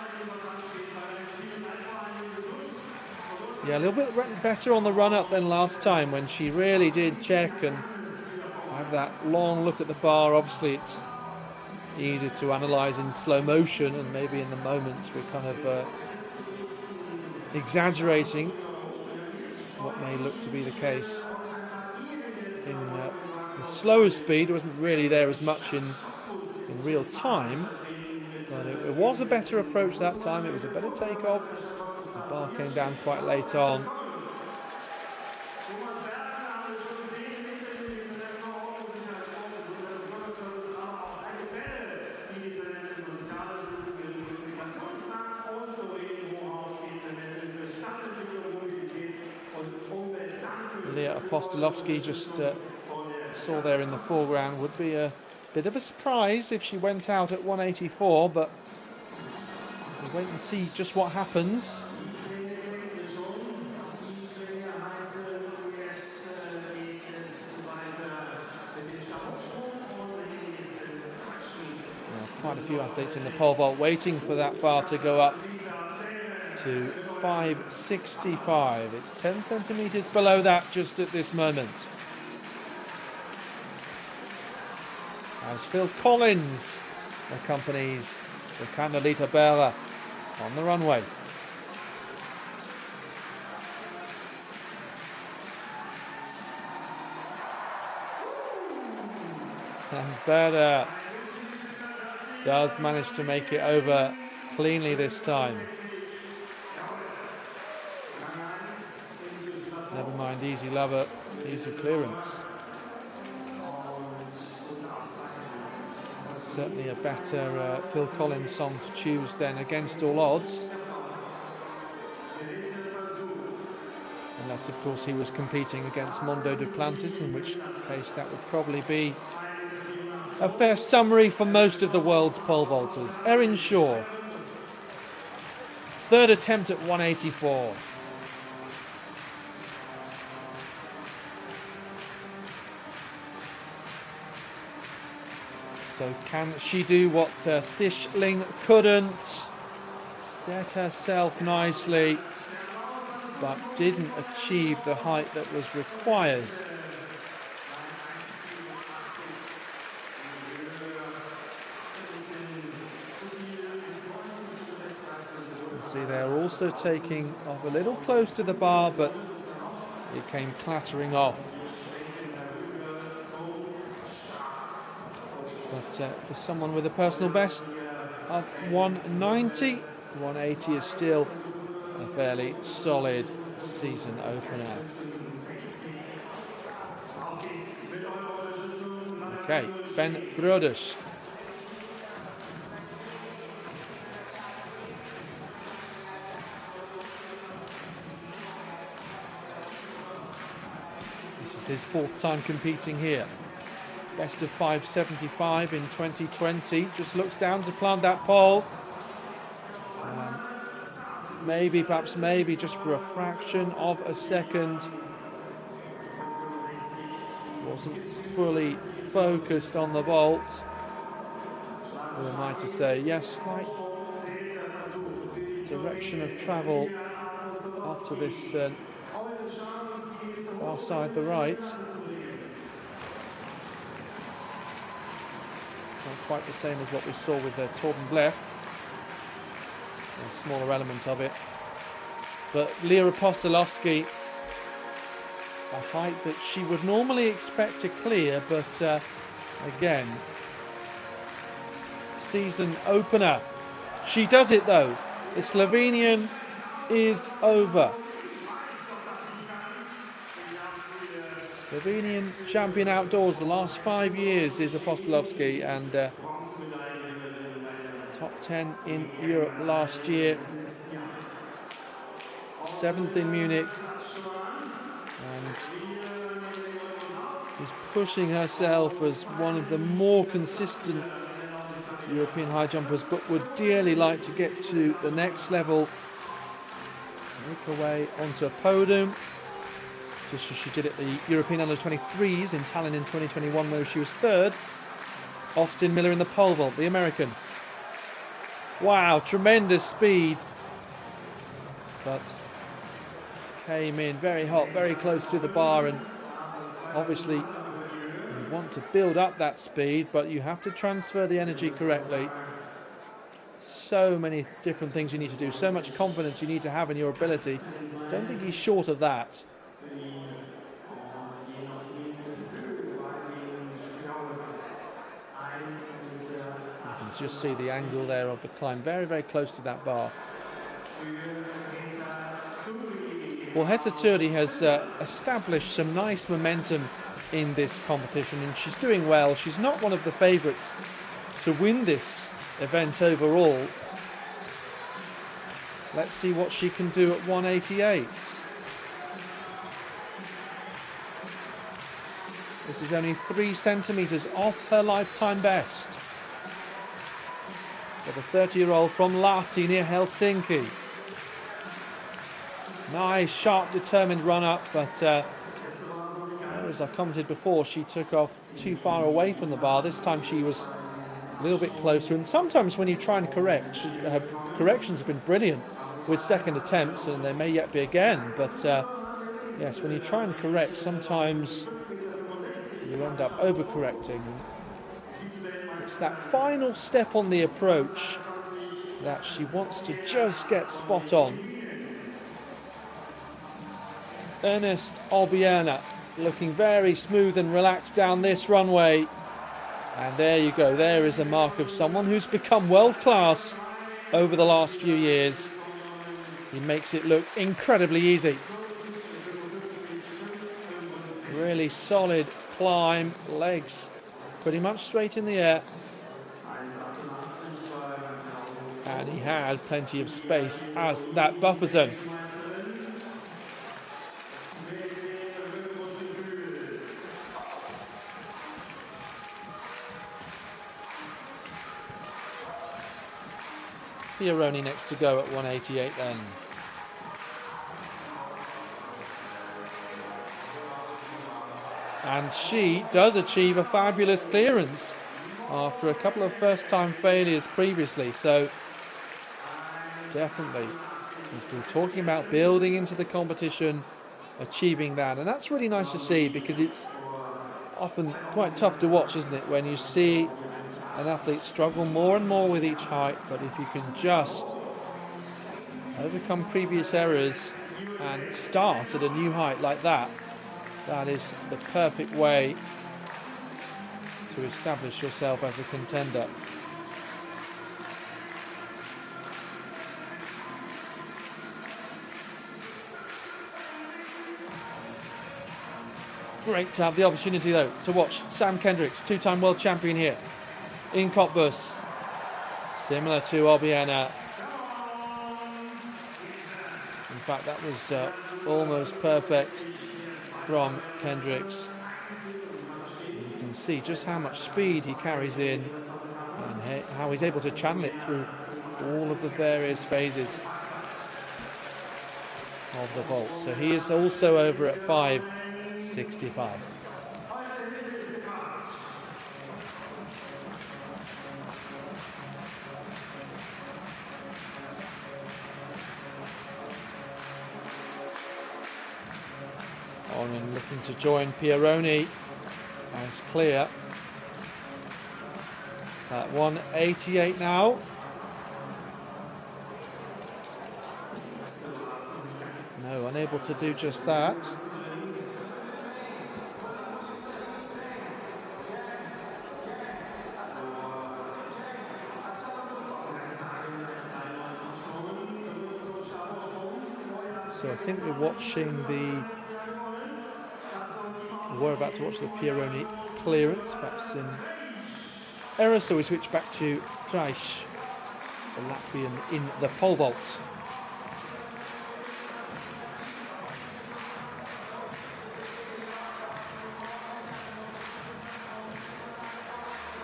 Yeah, a little bit better on the run-up than last time when she really did check and have that long look at the bar. Obviously, it's easier to analyse in slow motion, and maybe in the moment we're kind of exaggerating what may look to be the case. In the slower speed, it wasn't really there as much in real time, but it was a better approach that time. It was a better takeoff. The bar came down quite late on. Leah Apostolowski just saw there in the foreground. Would be a bit of a surprise if she went out at 184, but we'll wait and see just what happens. Quite a few athletes in the pole vault waiting for that bar to go up to 565. It's 10 centimetres below that just at this moment. As Phil Collins accompanies the Carmelita Bella on the runway. And Berda does manage to make it over cleanly this time. Never mind easy lover, easy clearance. Certainly a better Phil Collins song to choose than Against All Odds. Unless, of course, he was competing against Mondo Duplantis, in which case that would probably be a fair summary for most of the world's pole vaulters. Erin Shaw, third attempt at 184. So can she do what Stichling couldn't? Set herself nicely, but didn't achieve the height that was required. See, they're also taking off a little close to the bar, but it came clattering off. But for someone with a personal best of 190, 180 is still a fairly solid season opener. Okay, Ben Broders. This is his fourth time competing here. Best of 575 in 2020. Just looks down to plant that pole. Maybe, perhaps maybe, just for a fraction of a second. Wasn't fully focused on the vault. Who am I to say? Yes, slight direction of travel after this far side the right. Not quite the same as what we saw with Torben Blech. A smaller element of it. But Leah Apostolowski, a height that she would normally expect to clear, but again, season opener. She does it though. The Slovenian is over. Slovenian champion outdoors the last 5 years is Apostolowski, and top 10 in Europe last year, 7th in Munich, and is pushing herself as one of the more consistent European high jumpers, but would dearly like to get to the next level, make her way onto a podium, just as she did at the European Under-23s in Tallinn in 2021, where she was third. Austin Miller in the pole vault, the American. Wow, tremendous speed, but came in very hot, very close to the bar, and obviously you want to build up that speed, but you have to transfer the energy correctly. So many different things you need to do, so much confidence you need to have in your ability. Don't think he's short of that. You can just see the angle there of the climb, very, very close to that bar. Well, Heta Turdi has established some nice momentum in this competition, and she's doing well. She's not one of the favourites to win this event overall. Let's see what she can do at 188. This is only 3 centimetres off her lifetime best for the 30-year-old from Lahti near Helsinki. Nice, sharp, determined run-up, but as I commented before, she took off too far away from the bar. This time she was a little bit closer, and sometimes when you try and correct, her corrections have been brilliant with second attempts, and they may yet be again, but yes, when you try and correct, sometimes you end up overcorrecting. It's that final step on the approach that she wants to just get spot on. Ernest Albiana looking very smooth and relaxed down this runway. And there you go, there is a mark of someone who's become world class over the last few years. He makes it look incredibly easy. Really solid climb, legs pretty much straight in the air. And he had plenty of space as that buffer zone. Pieroni next to go at 188 then. And she does achieve a fabulous clearance after a couple of first-time failures previously. So definitely, he's been talking about building into the competition, achieving that. And that's really nice to see, because it's often quite tough to watch, isn't it, when you see an athlete struggle more and more with each height. But if you can just overcome previous errors and start at a new height like that, that is the perfect way to establish yourself as a contender. Great to have the opportunity, though, to watch Sam Kendricks, two-time world champion here in Cottbus. Similar to Albiana. In fact, that was almost perfect from Kendricks. You can see just how much speed he carries in and how he's able to channel it through all of the various phases of the vault. So he is also over at 5.65. Oren looking to join Pieroni as clear at 188 now. No, unable to do just that. So I think we're about to watch the Pieroni clearance, perhaps in error, so we switch back to Traish, the Latvian, in the pole vault.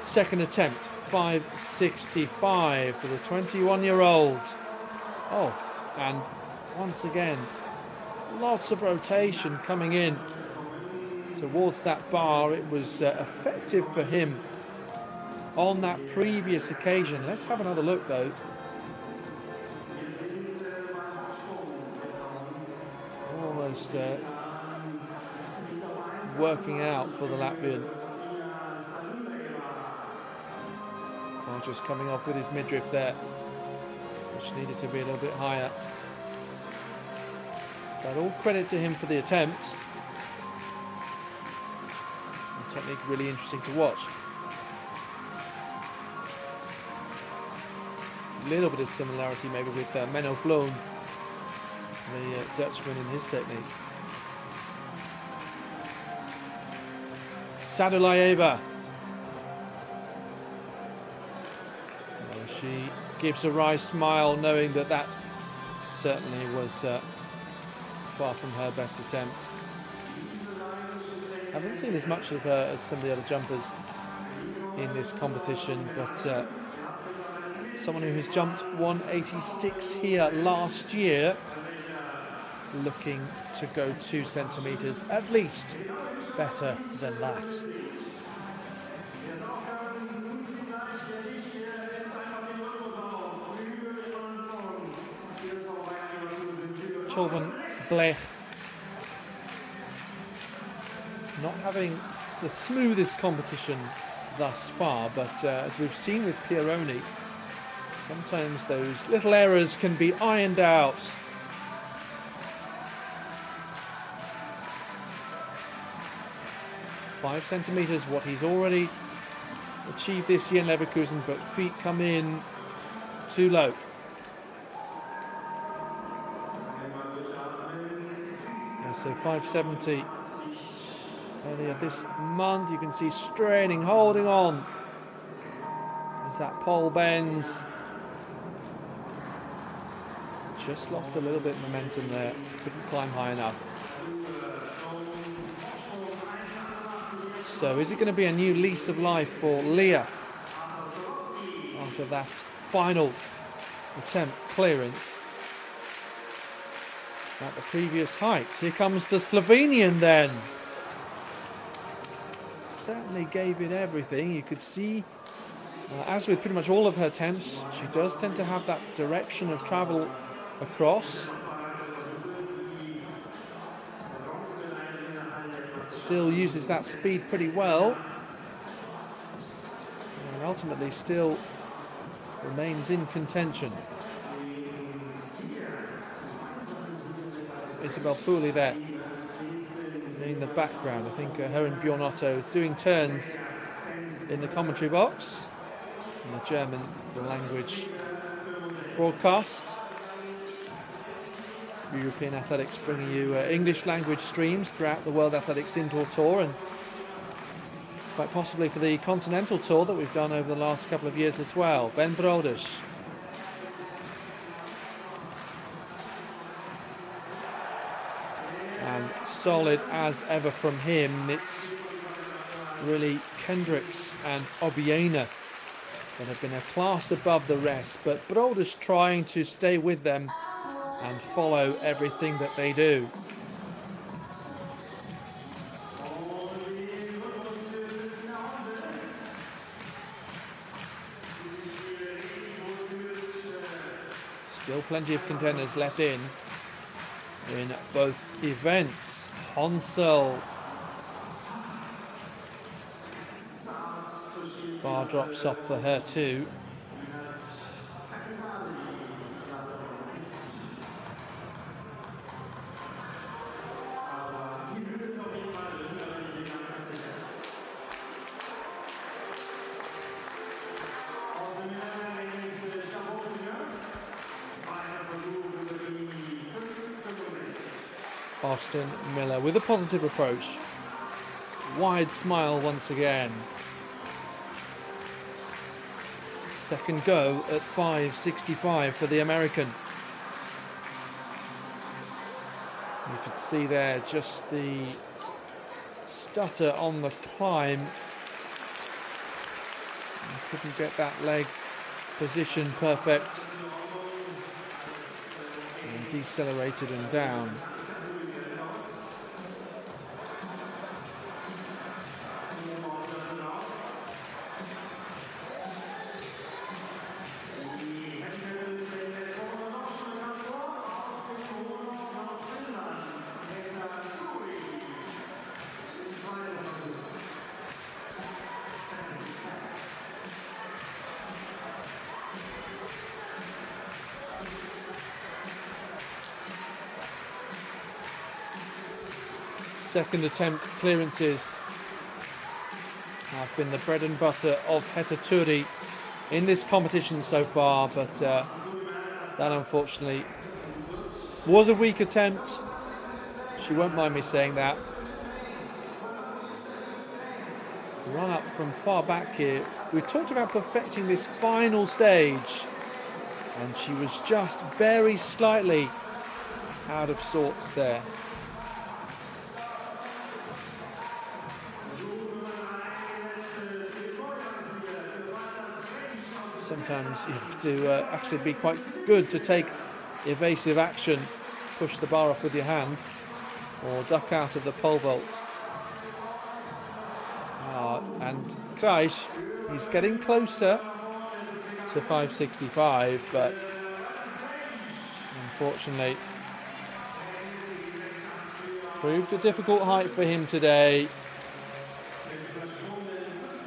Second attempt, 5.65 for the 21-year-old. Oh, and once again, lots of rotation coming in towards that bar. It was effective for him on that previous occasion. Let's have another look though. Almost working out for the Latvian. Just coming off with his midriff there, which needed to be a little bit higher. But all credit to him for the attempt. The technique really interesting to watch. A little bit of similarity maybe with Menno Vloon, the Dutchman, in his technique. Sadulayeva. She gives a wry smile, knowing that that certainly was far from her best attempt. I haven't seen as much of her as some of the other jumpers in this competition, but someone who has jumped 186 here last year, looking to go 2 centimetres at least better than that. Torben Blech not having the smoothest competition thus far, but as we've seen with Pieroni, sometimes those little errors can be ironed out. Five centimetres, what he's already achieved this year in Leverkusen, but feet come in too low. So 570 earlier this month. You can see straining, holding on as that pole bends. Just lost a little bit of momentum there. Couldn't climb high enough. So is it going to be a new lease of life for Leah after that final attempt clearance at the previous height? Here comes the Slovenian then. Certainly gave it everything. You could see, as with pretty much all of her attempts, she does tend to have that direction of travel across. Still uses that speed pretty well. And ultimately still remains in contention. Isabel Pooley there in the background. I think her and Bjorn Otto doing turns in the commentary box in the German language broadcast. European Athletics bringing you English language streams throughout the World Athletics Indoor Tour, and quite possibly for the Continental Tour that we've done over the last couple of years as well. Ben Broders. And solid as ever from him. It's really Kendricks and Obiena that have been a class above the rest, but Broders trying to stay with them and follow everything that they do. Still plenty of contenders left in both events. Honsel. Bar drops off for her too. Austin Miller with a positive approach. Wide smile once again. Second go at 5.65 for the American. You could see there just the stutter on the climb. Couldn't get that leg position perfect. And decelerated and down. Second attempt clearances have been the bread and butter of Hetaturi in this competition so far, but that unfortunately was a weak attempt. She won't mind me saying that. Run up from far back here. We talked about perfecting this final stage, and she was just very slightly out of sorts there. Sometimes you have to actually be quite good to take evasive action, push the bar off with your hand, or duck out of the pole vault. And Kreisch, he's getting closer to 565, but unfortunately proved a difficult height for him today.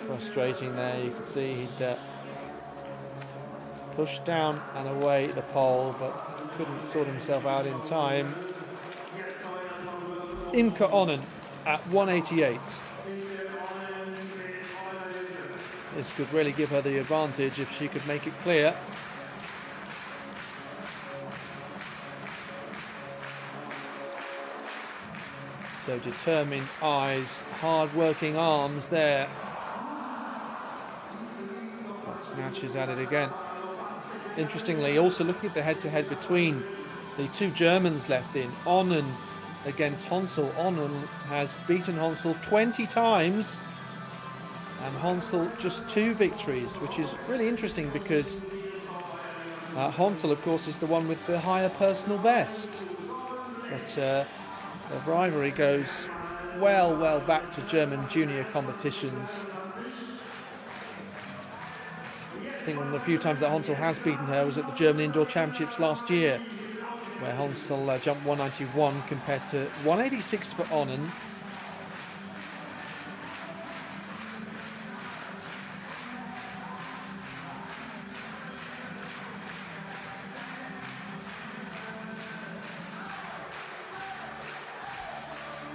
Frustrating there, you could see he'd pushed down and away the pole, but couldn't sort himself out in time. Imke Onnen at 188. This could really give her the advantage if she could make it clear. So determined eyes, hard-working arms there. That snatches at it again. Interestingly, also looking at the head-to-head between the two Germans left in, Onnen against Honsel. Onnen has beaten Honsel 20 times, and Honsel just 2 victories, which is really interesting because Honsel, of course, is the one with the higher personal best. But the rivalry goes well back to German junior competitions. I think one of the few times that Honsel has beaten her was at the German Indoor Championships last year, where Honsel jumped 191 compared to 186 for Onnen.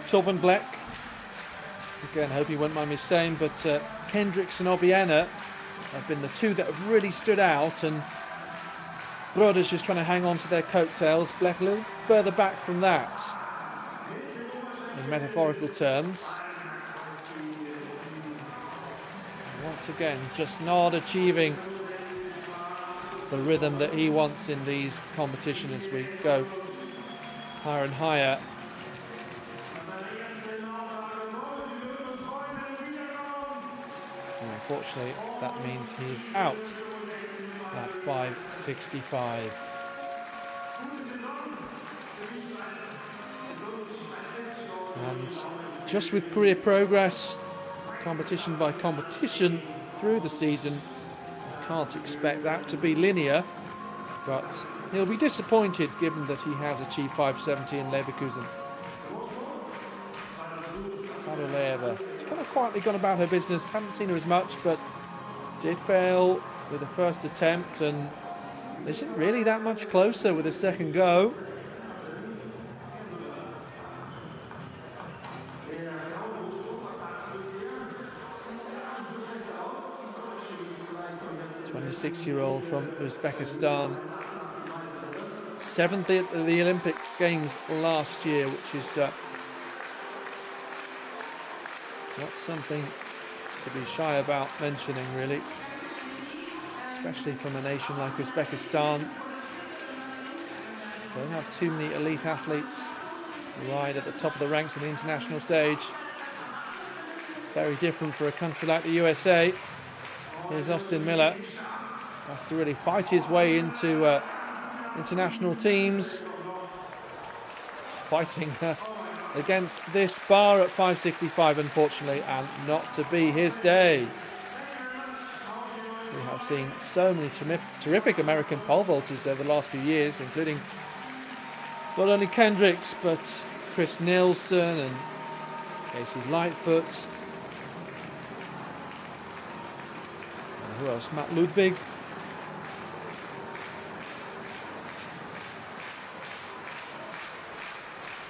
Torben Black, again, hope you won't mind me saying, but Kendricks and Obiena have been the two that have really stood out, and Broder's just trying to hang on to their coattails. Black a little further back from that, in metaphorical terms. Once again, just not achieving the rhythm that he wants in these competitions as we go higher and higher. And unfortunately, that means he's out at 565. And just with career progress, competition by competition through the season, you can't expect that to be linear, but he'll be disappointed given that he has achieved 570 in Leverkusen. Sadoleva, she's kind of quietly gone about her business, haven't seen her as much, but did fail with the first attempt, and isn't really that much closer with a second go. Six-year-old from Uzbekistan, 7th at the Olympic Games last year, which is not something to be shy about mentioning, really, especially from a nation like Uzbekistan. They don't have too many elite athletes right at the top of the ranks on the international stage. Very different for a country like the USA. Here's Austin Miller. Has to really fight his way into international teams. Fighting against this bar at 5.65, unfortunately, and not to be his day. We have seen so many terrific American pole vaulters over the last few years, including not only Kendricks, but Chris Nielsen and Casey Lightfoot. And who else? Matt Ludwig.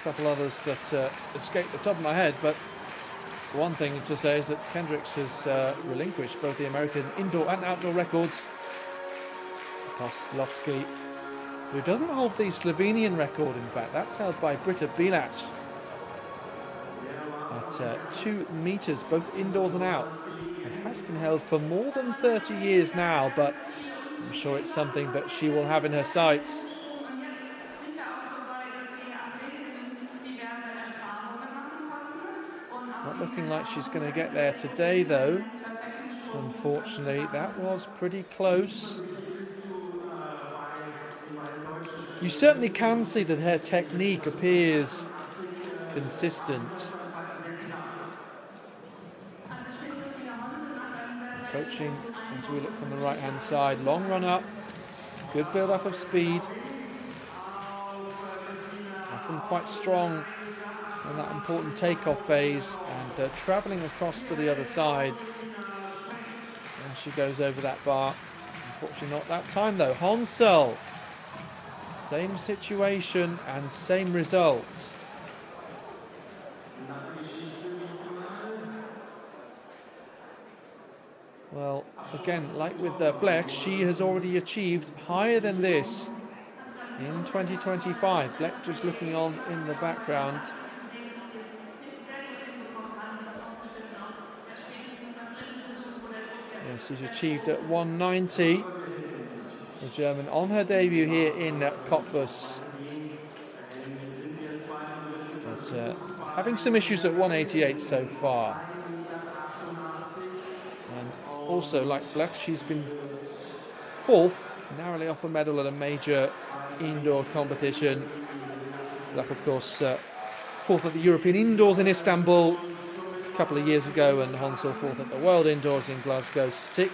A couple others that escape the top of my head, but one thing to say is that Kendricks has relinquished both the American indoor and outdoor records. Koslovsky, who doesn't hold the Slovenian record, in fact, that's held by Britta Bilac at 2 meters, both indoors and out. It has been held for more than 30 years now, but I'm sure it's something that she will have in her sights. Not looking like she's going to get there today, though. Unfortunately, that was pretty close. You certainly can see that her technique appears consistent. Coaching as we look from the right-hand side. Long run up, good build-up of speed. Often quite strong in that important takeoff phase, and travelling across to the other side. And she goes over that bar. Unfortunately not that time though. Honsel, same situation and same results. Well, again, like with Blech, she has already achieved higher than this in 2025. Blech just looking on in the background. Yes, she's achieved at 190. The German on her debut here in Cottbus. But having some issues at 188 so far. And also, like Blech, she's been 4th, narrowly off a medal at a major indoor competition. Blech, of course, 4th at the European Indoors in Istanbul a couple of years ago, and Honsel 4th at the World Indoors in Glasgow, 6th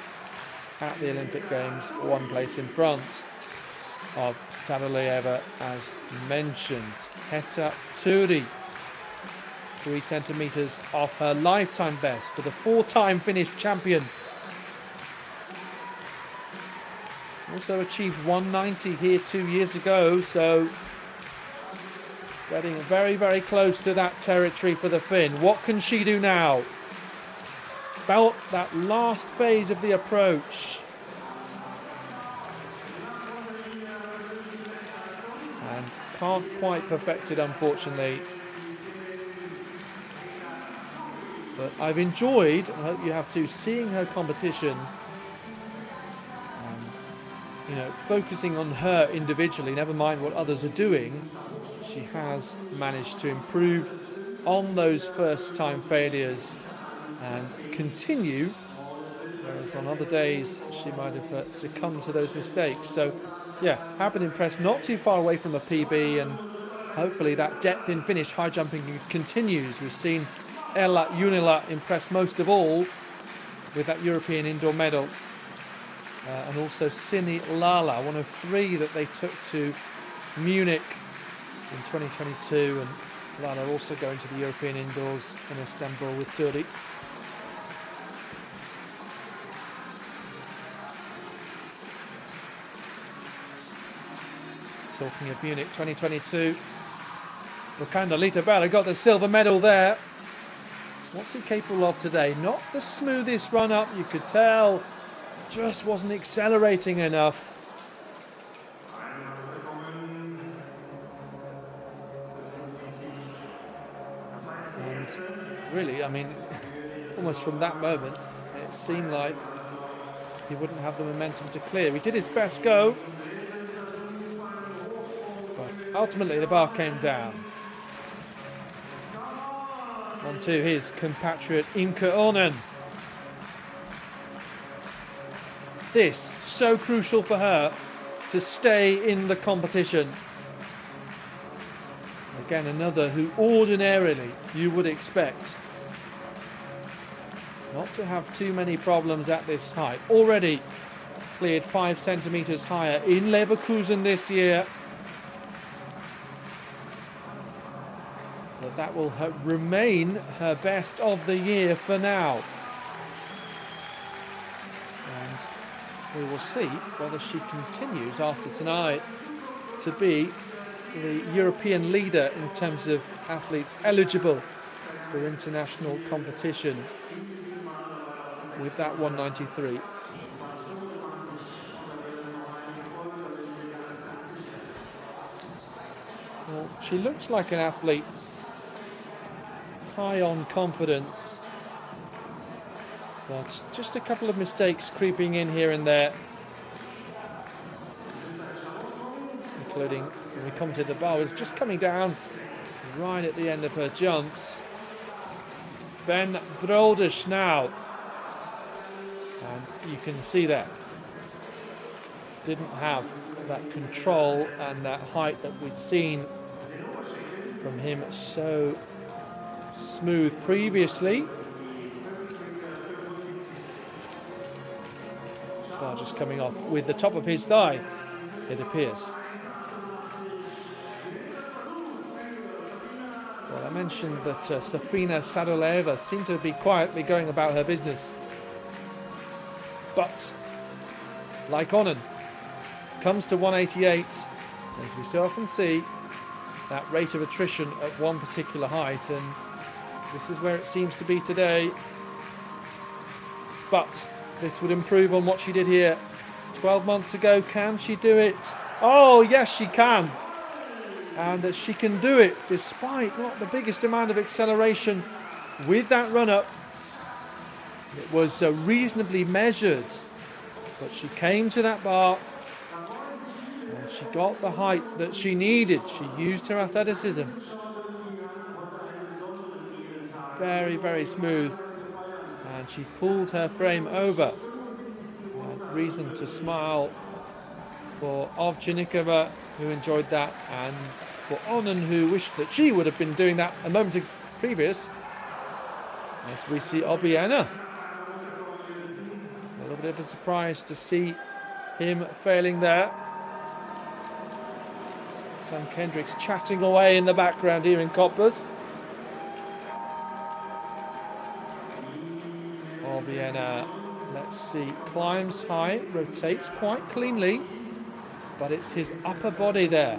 at the Olympic Games, 1 place in front of Sadaleyeva, as mentioned. Heta Turi, 3 centimetres off her lifetime best for the 4-time Finnish champion. Also achieved 190 here 2 years ago, so getting very, very close to that territory for the Finn. What can she do now? It's about that last phase of the approach. And can't quite perfect it, unfortunately. But I've enjoyed, and I hope you have too, seeing her competition. You know, focusing on her individually, never mind what others are doing. She has managed to improve on those first-time failures and continue, whereas on other days she might have succumbed to those mistakes. So, yeah, have been impressed. Not too far away from a PB, and hopefully that depth in finish high jumping continues. We've seen Ella Junila impress most of all with that European indoor medal. And also Sini Lala, one of 3 that they took to Munich in 2022, and Lala also going to the European Indoors in Istanbul with Turi. Talking of Munich 2022, Wakanda Litabella got the silver medal there. What's he capable of today? Not the smoothest run up, you could tell. Just wasn't accelerating enough. And really, I mean, almost from that moment, it seemed like he wouldn't have the momentum to clear. He did his best go, but ultimately the bar came down. On to his compatriot Imke Ornen. This so crucial for her to stay in the competition. Again, another who ordinarily you would expect not to have too many problems at this height. Already cleared 5 centimetres higher in Leverkusen this year. But that will remain her best of the year for now. And we will see whether she continues after tonight to be the European leader in terms of athletes eligible for international competition with that 193. Well, she looks like an athlete high on confidence, but just a couple of mistakes creeping in here and there, including when we come to the bar, is just coming down right at the end of her jumps. Ben Broders now, and you can see that didn't have that control and that height that we'd seen from him so smooth previously. Bar just coming off with the top of his thigh, it appears. Well, I mentioned that Safina Sadoleva seemed to be quietly going about her business. But, like Onnen, comes to 188, as we so often see, that rate of attrition at one particular height, and this is where it seems to be today. But this would improve on what she did here 12 months ago. Can she do it? Oh, yes, she can. And that she can do it despite not the biggest amount of acceleration with that run-up. It was reasonably measured, but she came to that bar and she got the height that she needed. She used her athleticism. Very, very smooth. And she pulled her frame over. And reason to smile for Ovchinnikova, who enjoyed that, and for Onnen, who wished that she would have been doing that a moment previous. As we see Obiena. A little bit of a surprise to see him failing there. Sam Kendrick's chatting away in the background here in Cottbus. Obiena, let's see, climbs high, rotates quite cleanly, but it's his upper body there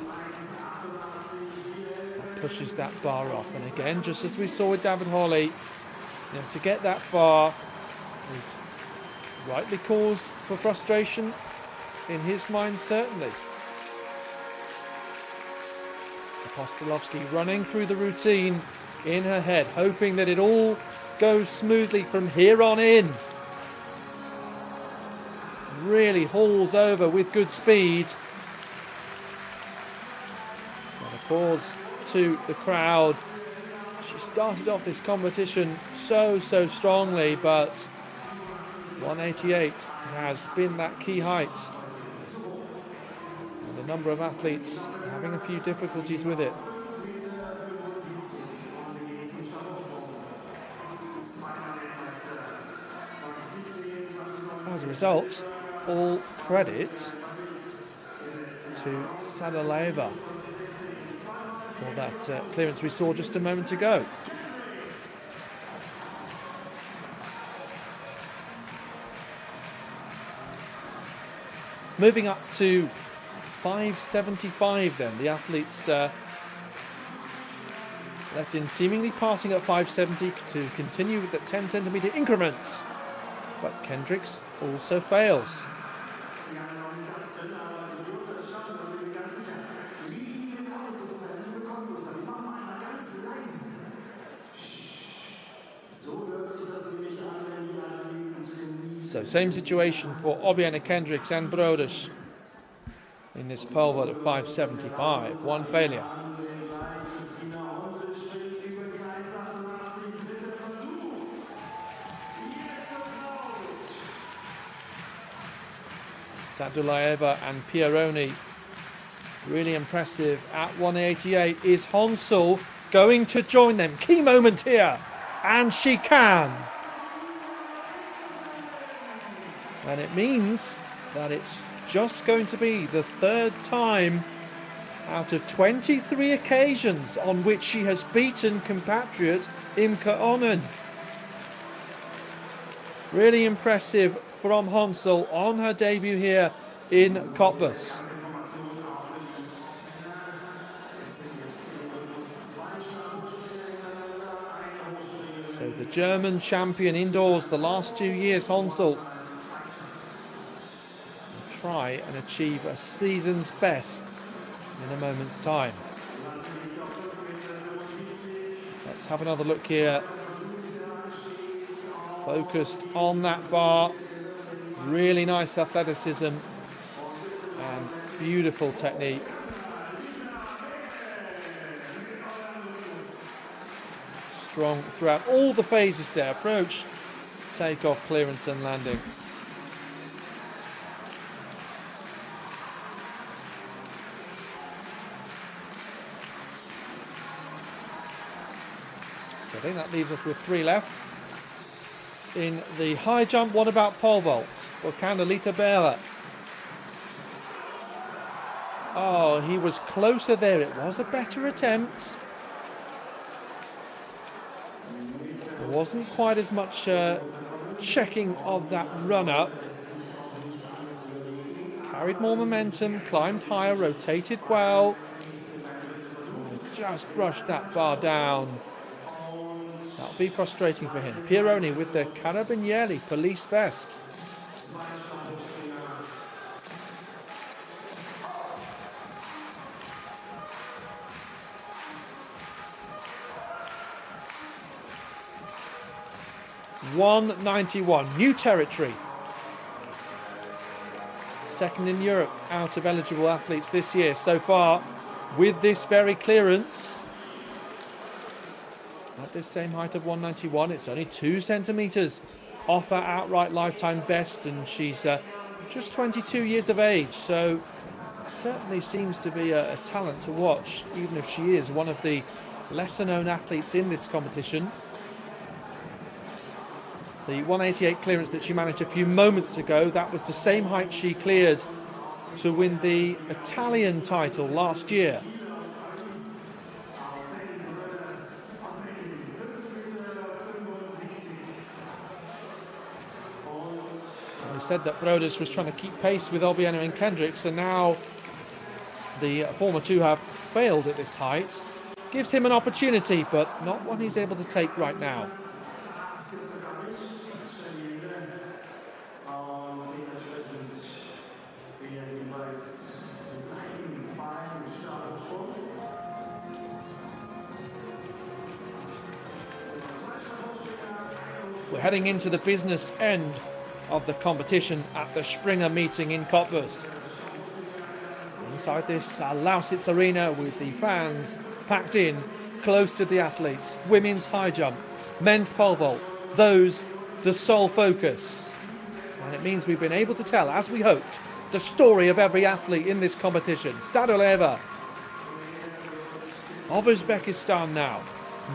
that pushes that bar off. And again, just as we saw with David Hawley, to get that far is rightly cause for frustration in his mind, certainly. Apostolovsky running through the routine in her head, hoping that it all goes smoothly from here on in. Really hauls over with good speed. And applause to the crowd. She started off this competition so strongly, but 188 has been that key height. And a number of athletes having a few difficulties with it. As a result, all credit to Sadoleva for that clearance we saw just a moment ago. Moving up to 575 then. The athletes left in seemingly passing at 570 to continue with the 10 centimetre increments. But Kendricks also fails. So same situation for Obiena, Kendricks and Broders in this pole vault at 575. One failure. Sadulaeva and Pieroni. Really impressive at 188. Is Honsel going to join them? Key moment here. And she can. And it means that it's just going to be the third time out of 23 occasions on which she has beaten compatriot Imke Onnen. Really impressive from Honsel on her debut here in Cottbus. So the German champion indoors the last 2 years, Honsel, will try and achieve a season's best in a moment's time. Let's have another look here. Focused on that bar. Really nice athleticism and beautiful technique. Strong throughout all the phases there. Approach, takeoff, clearance and landing. So I think that leaves us with 3 left. In the high jump, what about pole vault for Candelita Bera? Oh, he was closer there. It was a better attempt. There wasn't quite as much checking of that run-up. Carried more momentum, climbed higher, rotated well. Just brushed that bar down. That'll be frustrating for him. Pieroni with the Carabinieri police vest. $191, new territory. Second in Europe out of eligible athletes this year so far with this very clearance. At this same height of 191, it's only 2 centimetres off her outright lifetime best, and she's just 22 years of age, so certainly seems to be a talent to watch, even if she is one of the lesser known athletes in this competition. The 188 clearance that she managed a few moments ago, that was the same height she cleared to win the Italian title last year. We said that Broders was trying to keep pace with Obieno and Kendricks, and now the former two have failed at this height. Gives him an opportunity, but not one he's able to take right now. We're heading into the business end of the competition at the Springer meeting in Cottbus. Inside this Lausitz arena with the fans packed in, close to the athletes. Women's high jump, men's pole vault, those the sole focus. And it means we've been able to tell, as we hoped, the story of every athlete in this competition. Sadulaeva of Uzbekistan now.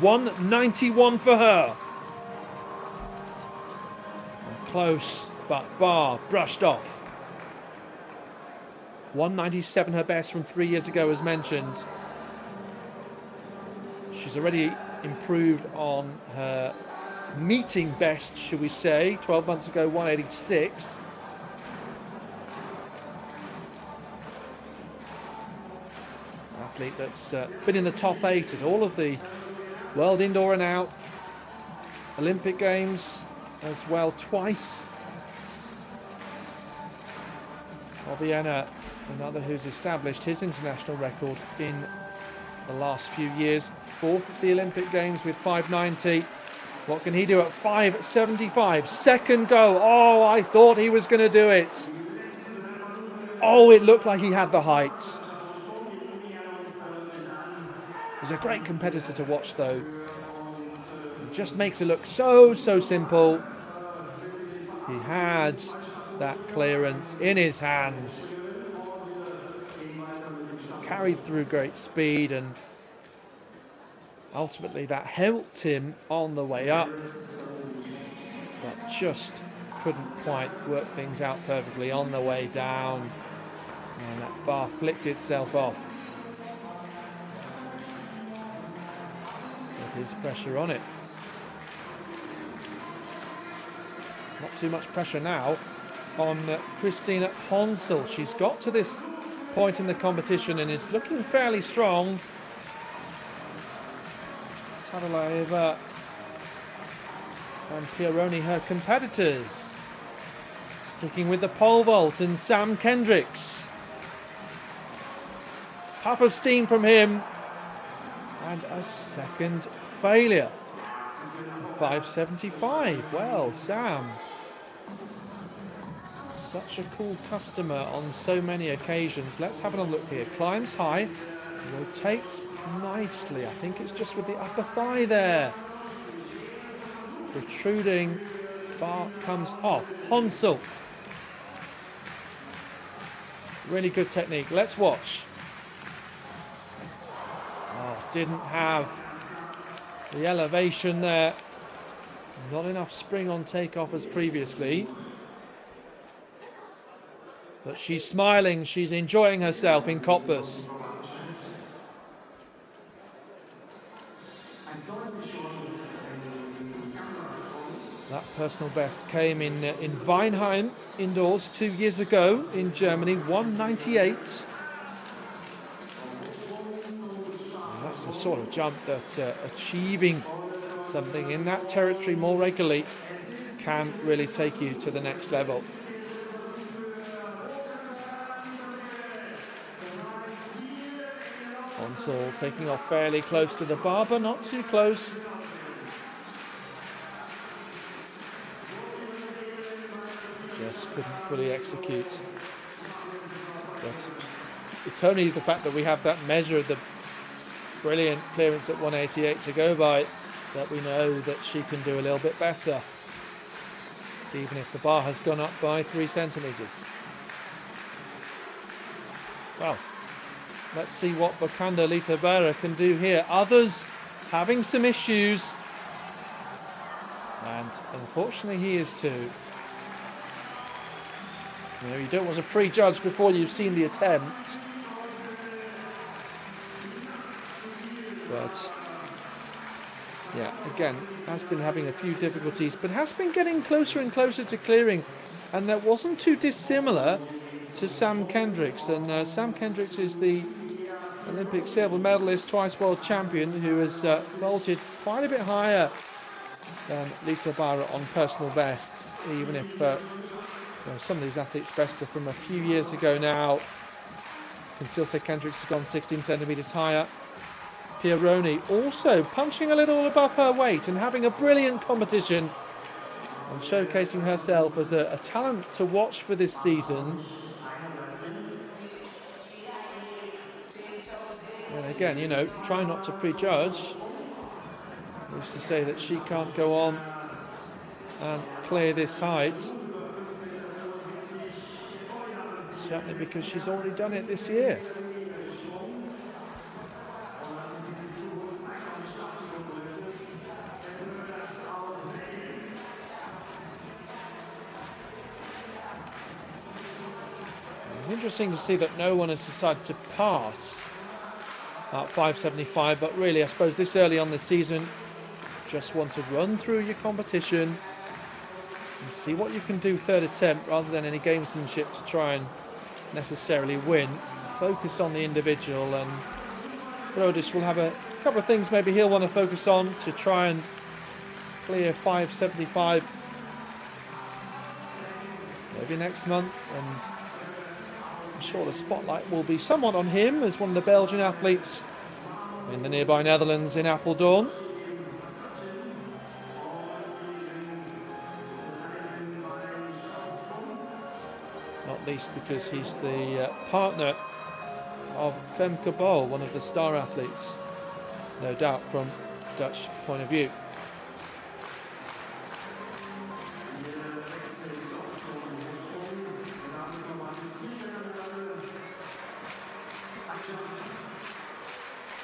191 for her. Close, but bar brushed off. 197 her best from 3 years ago, as mentioned. She's already improved on her meeting best, should we say. 12 months ago, 186. Athlete that's been in the top 8 at all of the World Indoor and Out, Olympic Games as well twice. Obieno, another who's established his international record in the last few years. 4th at the Olympic Games with 590. What can he do at 575? Second go. Oh, I thought he was going to do it. Oh, it looked like he had the height. He's a great competitor to watch, though. It just makes it look so simple. He had that clearance in his hands. Carried through great speed, and ultimately that helped him on the way up, but just couldn't quite work things out perfectly on the way down, and that bar flicked itself off with his pressure on it. Not too much pressure now on Christina Honsel. She's got to this point in the competition and is looking fairly strong. Sadalaeva and Pieroni, her competitors. Sticking with the pole vault, and Sam Kendricks. Puff of steam from him, and a second failure. 5.75. Well, Sam, such a cool customer on so many occasions. Let's have a look here. Climbs high, rotates nicely. I think it's just with the upper thigh there. Protruding, bar comes off. Honsel. Really good technique. Let's watch. Oh, didn't have the elevation there. Not enough spring on takeoff as previously. But she's smiling. She's enjoying herself in Cottbus. That personal best came in Weinheim indoors 2 years ago in Germany, 198. And that's the sort of jump that achieving something in that territory more regularly can really take you to the next level. Honsel taking off fairly close to the bar, but not too close. Just couldn't fully execute. But it's only the fact that we have that measure of the brilliant clearance at 188 to go by that we know that she can do a little bit better, even if the bar has gone up by 3 centimetres. Well, let's see what Bokanda Litabera can do here. Others having some issues, and unfortunately he is too. You know, you don't want to prejudge before you've seen the attempt. But yeah, again, has been having a few difficulties, but has been getting closer and closer to clearing, and that wasn't too dissimilar to Sam Kendricks. And Sam Kendricks is the Olympic silver medalist, twice world champion, who has vaulted quite a bit higher than Lita Bara on personal bests, even if some of these athletes' bests are from a few years ago now. You can still say Kendricks has gone 16 centimetres higher. Pieroni also punching a little above her weight and having a brilliant competition and showcasing herself as a talent to watch for this season. And again, you know, try not to prejudge. Who's to say that she can't go on and clear this height? Certainly because she's already done it this year. It's interesting to see that no one has decided to pass at 5.75, but really I suppose this early on the season, just want to run through your competition and see what you can do third attempt rather than any gamesmanship to try and necessarily win. Focus on the individual, and Brodus will have a couple of things maybe he'll want to focus on to try and clear 5.75 maybe next month, and I'm sure the spotlight will be somewhat on him as one of the Belgian athletes in the nearby Netherlands in Apeldoorn. Not least because he's the partner of Femke Bol, one of the star athletes, no doubt from Dutch point of view.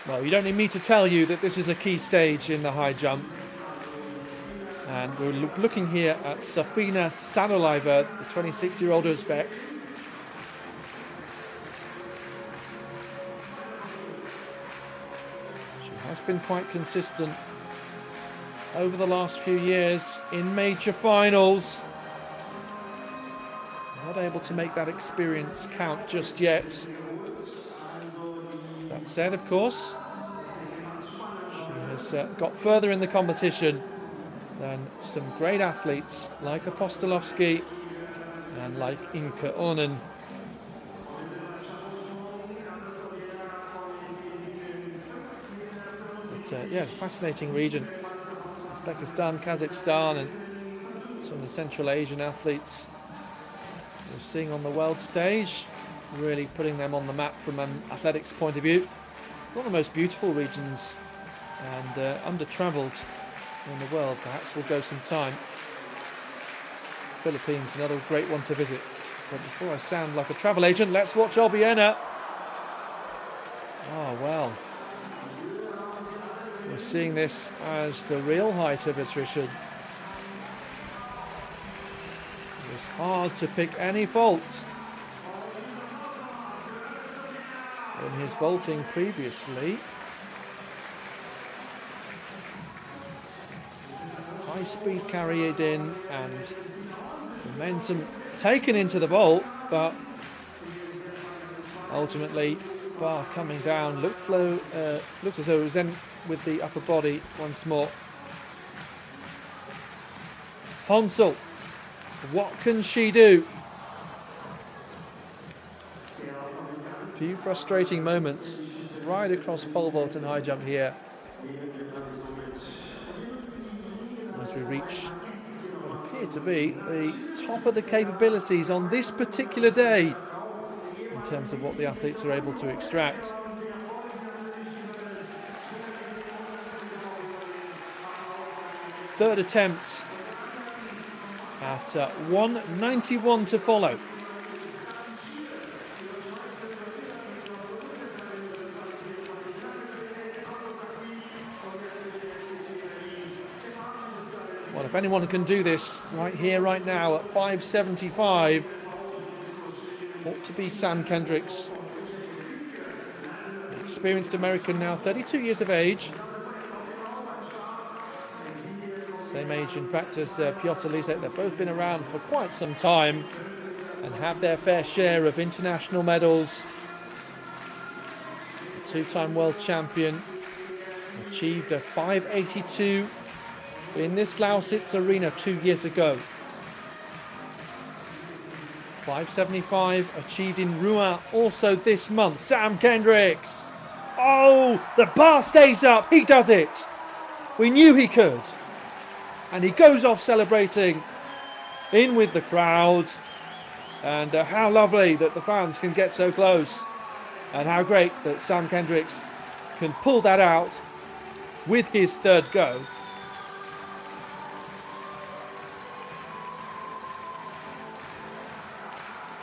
Well, you don't need me to tell you that this is a key stage in the high jump. And we're looking here at Safina Sanoliver, the 26-year-old Uzbek. She has been quite consistent over the last few years in major finals. Not able to make that experience count just yet. That said, of course, she has got further in the competition than some great athletes like Apostolovsky and like Inka Onen. But yeah, fascinating region. Uzbekistan, Kazakhstan, and some of the Central Asian athletes we're seeing on the world stage, really putting them on the map from an athletics point of view. One of the most beautiful regions and under-travelled in the world. Perhaps will go some time. Philippines, another great one to visit. But before I sound like a travel agent, let's watch Obiena. Oh, well. We're seeing this as the real height of attrition. It was hard to pick any fault in his vaulting previously. High speed carried in and momentum taken into the vault, but ultimately bar coming down. Looked as though it was in with the upper body once more. Honsel, what can she do? A few frustrating moments right across pole vault and high jump here as we reach what appear to be the top of the capabilities on this particular day in terms of what the athletes are able to extract. Third attempt at 191 to follow. Well, if anyone can do this right here, right now, at 5:75, ought to be Sam Kendricks. Experienced American now, 32 years of age. Same age, in fact, as Piotr Lizek. They've both been around for quite some time and have their fair share of international medals. A two-time world champion. Achieved a 5:82 in this Lausitz arena 2 years ago. 5:75 achieved in Rouen also this month. Sam Kendricks. Oh, the bar stays up. He does it. We knew he could. And he goes off celebrating in with the crowd. And how lovely that the fans can get so close. And how great that Sam Kendricks can pull that out with his third go.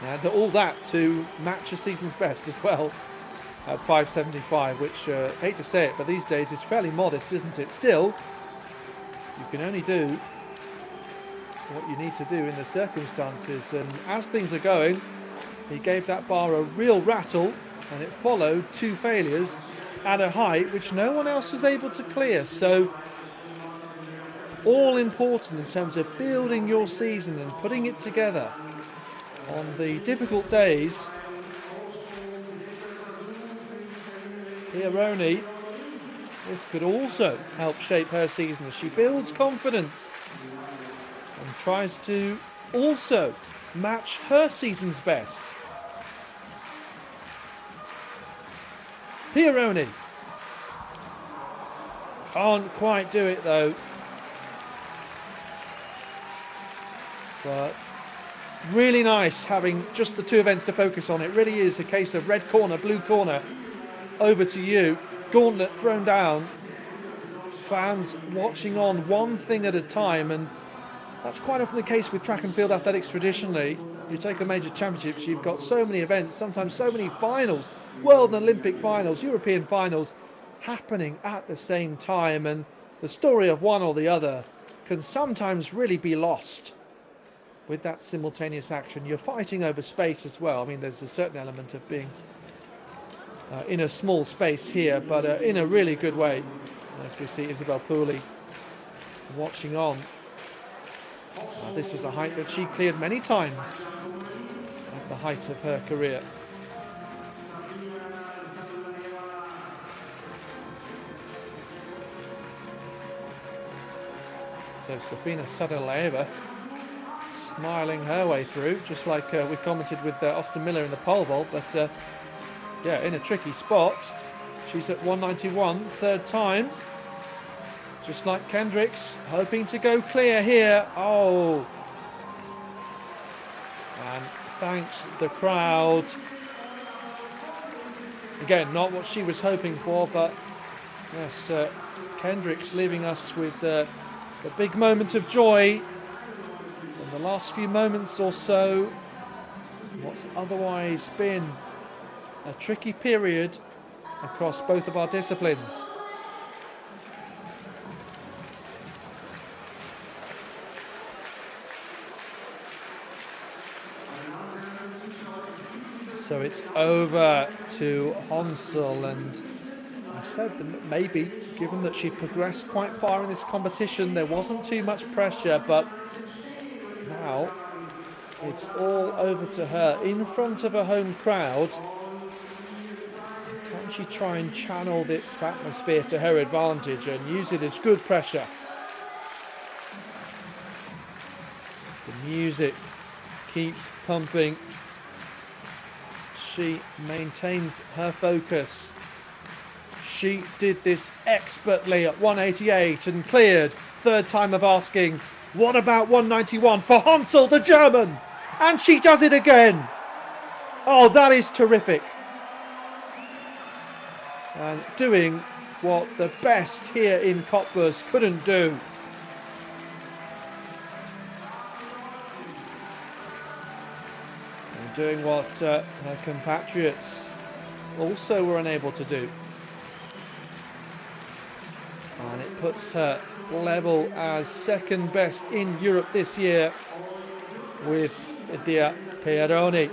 And all that to match a season's best as well at 5:75, which, hate to say it, but these days is fairly modest, isn't it? Still, you can only do what you need to do in the circumstances. And as things are going, he gave that bar a real rattle, and it followed two failures at a height which no one else was able to clear. So, all important in terms of building your season and putting it together on the difficult days. Pieroni, this could also help shape her season as she builds confidence and tries to also match her season's best. Pieroni can't quite do it though, but really nice having just the two events to focus on. It really is a case of red corner, blue corner, over to you. Gauntlet thrown down. Fans watching on one thing at a time, and that's quite often the case with track and field athletics traditionally. You take the major championships, you've got so many events, sometimes so many finals, World and Olympic finals, European finals happening at the same time, and the story of one or the other can sometimes really be lost with that simultaneous action. You're fighting over space as well. I mean, there's a certain element of being in a small space here, but in a really good way, as we see Isabel Pooley watching on. This was a height that she cleared many times at the height of her career. So Safina Sadalaeva smiling her way through, just like we commented with Austin Miller in the pole vault, but yeah, in a tricky spot. She's at 191, third time. Just like Kendricks, hoping to go clear here. Oh! And thanks the crowd. Again, not what she was hoping for, but yes, Kendricks leaving us with a big moment of joy in the last few moments or so. What's otherwise been a tricky period across both of our disciplines. So it's over to Honsel, and I said that maybe, given that she progressed quite far in this competition, there wasn't too much pressure, but now it's all over to her in front of a home crowd. Can she try and channel this atmosphere to her advantage and use it as good pressure? The music keeps pumping. She maintains her focus. She did this expertly at 188 and cleared. Third time of asking, what about 191 for Honsel, the German? And she does it again. Oh, that is terrific. And doing what the best here in Cottbus couldn't do. And doing what her compatriots also were unable to do. And it puts her level as second best in Europe this year with Dia Pieroni.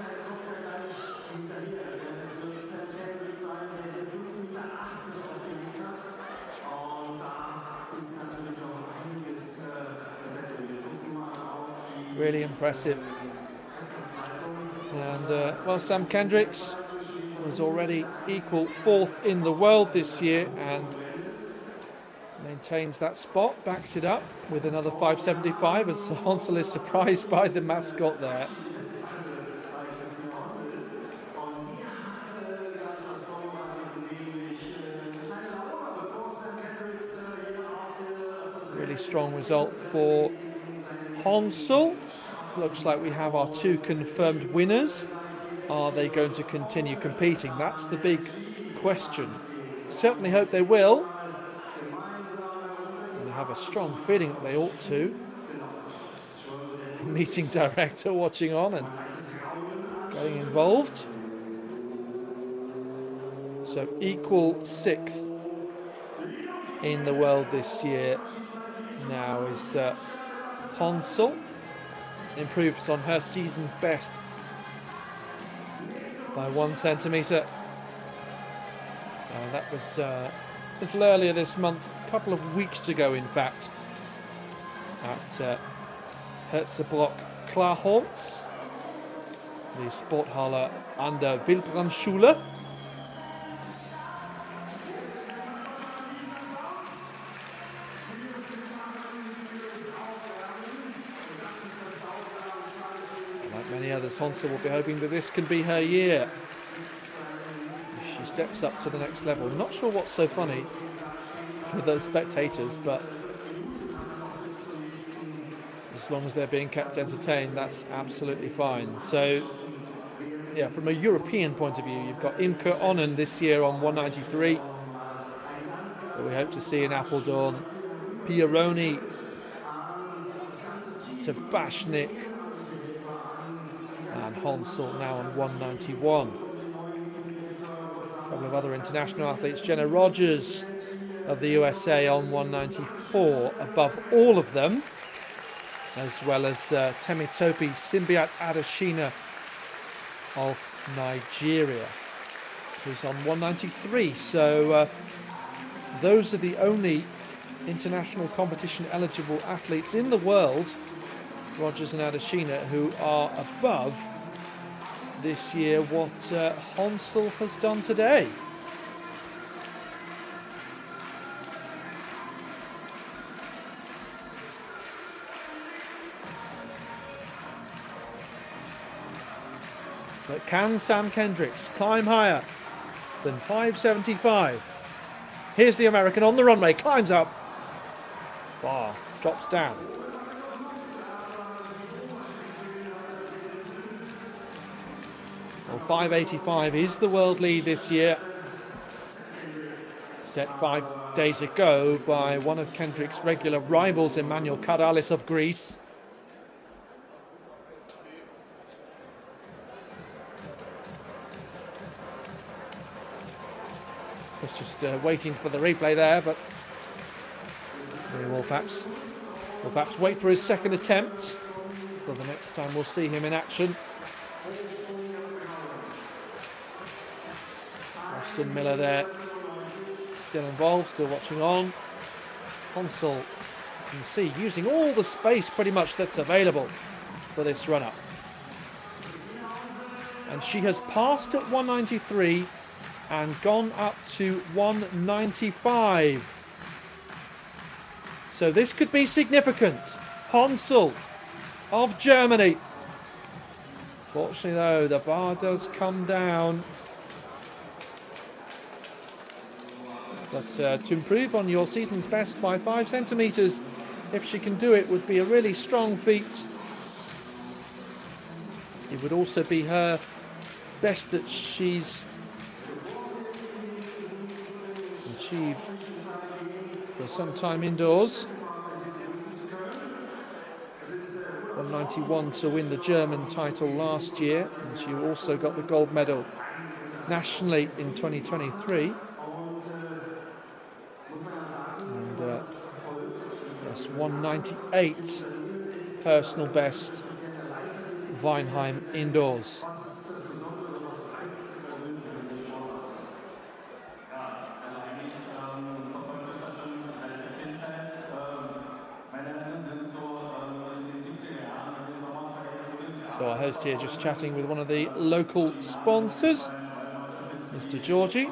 Really impressive. And well, Sam Kendricks was already equal fourth in the world this year and maintains that spot, backs it up with another 575 as Honsel is surprised by the mascot there. Really strong result for Honsel. Looks like we have our two confirmed winners. Are they going to continue competing? That's the big question. Certainly hope they will. And I have a strong feeling that they ought to. Meeting director watching on and getting involved. So equal sixth in the world this year now is Honsel. Improves on her season's best by 1 centimetre. That was a little earlier this month, a couple of weeks ago in fact, at Herzeblock Klarholz, the Sporthalle an der Wildbrandschule. Many others, Honsel will be hoping that this can be her year. She steps up to the next level. Not sure what's so funny for those spectators, but as long as they're being kept entertained, that's absolutely fine. So, yeah, from a European point of view, you've got Imke Onnen this year on 193. But we hope to see in Apeldoorn. Pieroni, Tabashnik, and Honsel now on 191. of other international athletes. Jenna Rogers of the USA on 194 above all of them, as well as Temitope Simbiat Adesina of Nigeria, who's on 193. So those are the only international competition eligible athletes in the world, Rogers and Adesina, who are above this year what Honsel has done today. But can Sam Kendricks climb higher than 575? Here's the American on the runway, climbs up, bar, drops down. Well, 585 is the world lead this year, set 5 days ago by one of Kendrick's regular rivals, Emmanuel Kadalis of Greece. Was just waiting for the replay there, but we will perhaps wait for his second attempt for the next time we'll see him in action. Austin Miller there, still involved, still watching on. Honsel, you can see, using all the space pretty much that's available for this run-up. And she has passed at 193 and gone up to 195. So this could be significant. Honsel of Germany. Fortunately though, the bar does come down. But to improve on your season's best by 5 centimetres, if she can do it, would be a really strong feat. It would also be her best that she's achieved for some time indoors. 191 to win the German title last year, and she also got the gold medal nationally in 2023. And yes, 198 personal best Weinheim indoors. So our host here just chatting with one of the local sponsors, Mr. Georgie.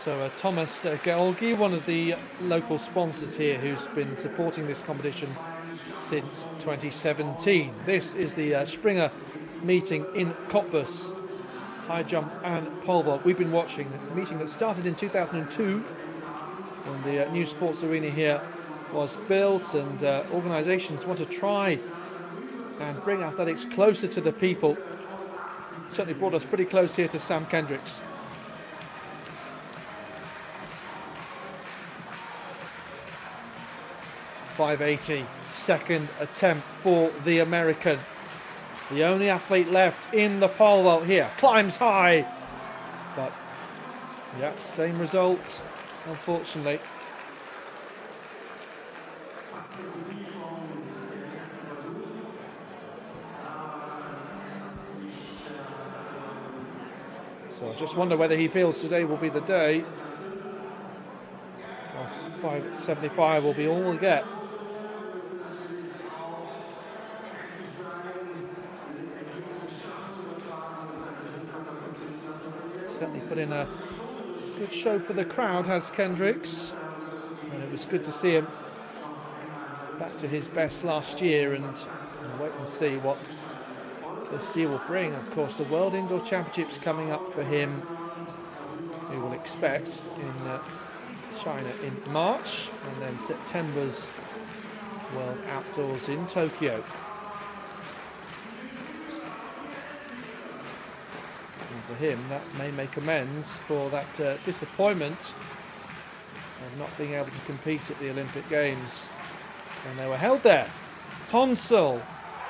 So Thomas Georgi, one of the local sponsors here who's been supporting this competition since 2017. This is the Springer meeting in Cottbus, high jump and pole vault. We've been watching the meeting that started in 2002 when the new sports arena here was built, and organisations want to try and bring athletics closer to the people. Certainly brought us pretty close here to Sam Kendricks. .580, second attempt for the American. The only athlete left in the pole vault here. Climbs high, but yeah, same result, unfortunately. So I just wonder whether he feels today will be the day. 575 will be all we'll get. Certainly put in a good show for the crowd, has Kendricks. And it was good to see him back to his best last year, and wait and see what this year will bring. Of course, the World Indoor Championships coming up for him, we will expect in China in March, and then September's World Outdoors in Tokyo. And for him, that may make amends for that disappointment of not being able to compete at the Olympic Games when they were held there. Honsel,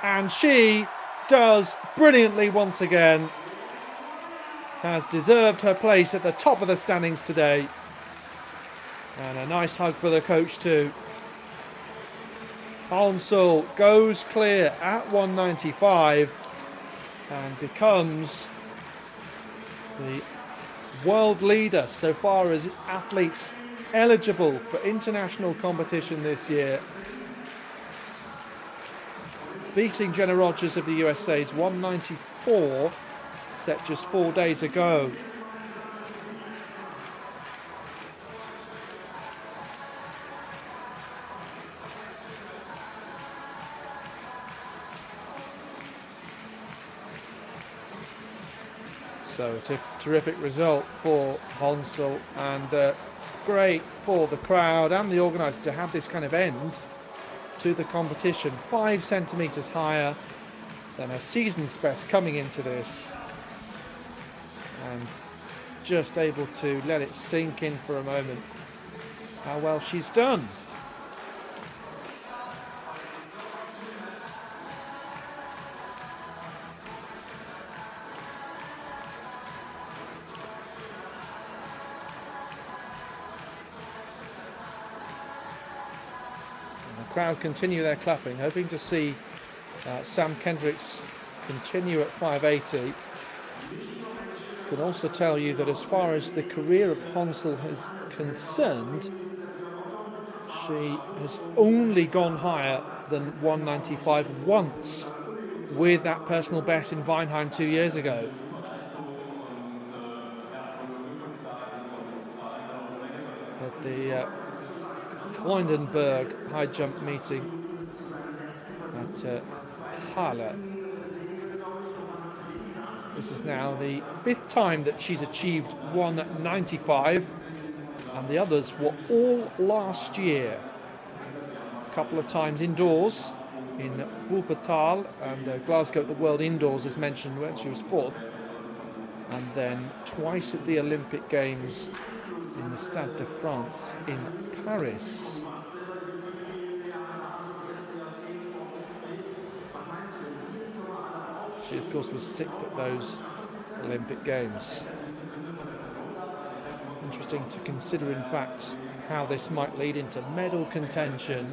and she does brilliantly once again. Has deserved her place at the top of the standings today. And a nice hug for the coach too. Honsel goes clear at 195 and becomes the world leader so far as athletes eligible for international competition this year. Beating Jenna Rogers of the USA's 194 set just 4 days ago. So a terrific result for Honsel, and great for the crowd and the organisers to have this kind of end to the competition. 5 centimetres higher than her season's best coming into this, and just able to let it sink in for a moment how well she's done. Crowd continue their clapping, hoping to see Sam Kendricks continue at 580. Can also tell you that as far as the career of Honsel is concerned, she has only gone higher than 195 once, with that personal best in Weinheim 2 years ago. But the Freudenberg high jump meeting at Halle. This is now the 5th time that she's achieved 195, and the others were all last year. A couple of times indoors in Wuppertal and Glasgow at the World Indoors, as mentioned, when she was 4th, and then twice at the Olympic Games in the Stade de France in Paris. She, of course, was 6th at those Olympic Games. Interesting to consider, in fact, how this might lead into medal contention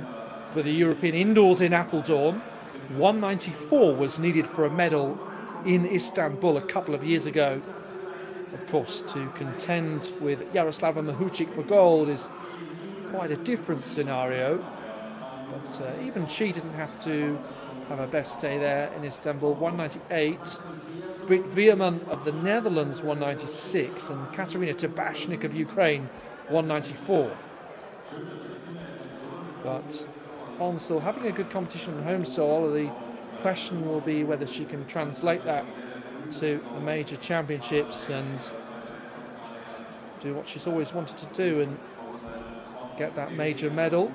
for the European Indoors in Apeldoorn. 194 was needed for a medal in Istanbul a couple of years ago. Of course, to contend with Jaroslava Mahuchik for gold is quite a different scenario. But even she didn't have to have her best day there in Istanbul. 198. Brit Veerman of the Netherlands, 196. And Katerina Tabashnik of Ukraine, 194. But Honsel having a good competition on home soil. The question will be whether she can translate that to the major championships and do what she's always wanted to do and get that major medal.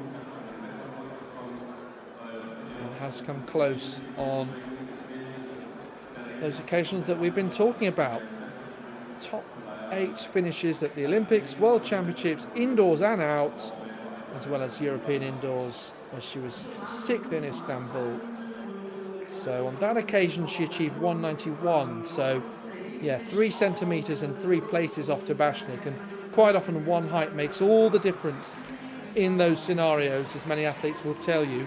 And has come close on those occasions that we've been talking about. Top 8 finishes at the Olympics, World Championships, indoors and out, as well as European indoors, where she was 6th in Istanbul. So on that occasion she achieved 191. So yeah, 3 centimetres and 3 places off Tabashnik, and quite often one height makes all the difference in those scenarios, as many athletes will tell you.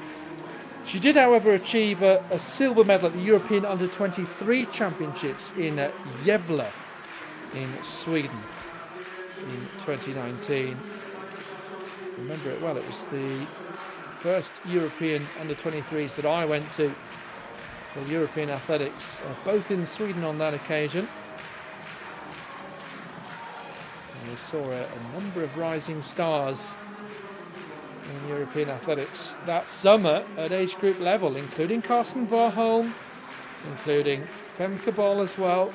She did, however, achieve a silver medal at the European Under-23 Championships in Gävle in Sweden in 2019. Remember it well, it was the first European Under-23s that I went to for European athletics, both in Sweden on that occasion. And we saw a number of rising stars in European athletics that summer at age group level, including Karsten Warholm, including Femke Bol as well.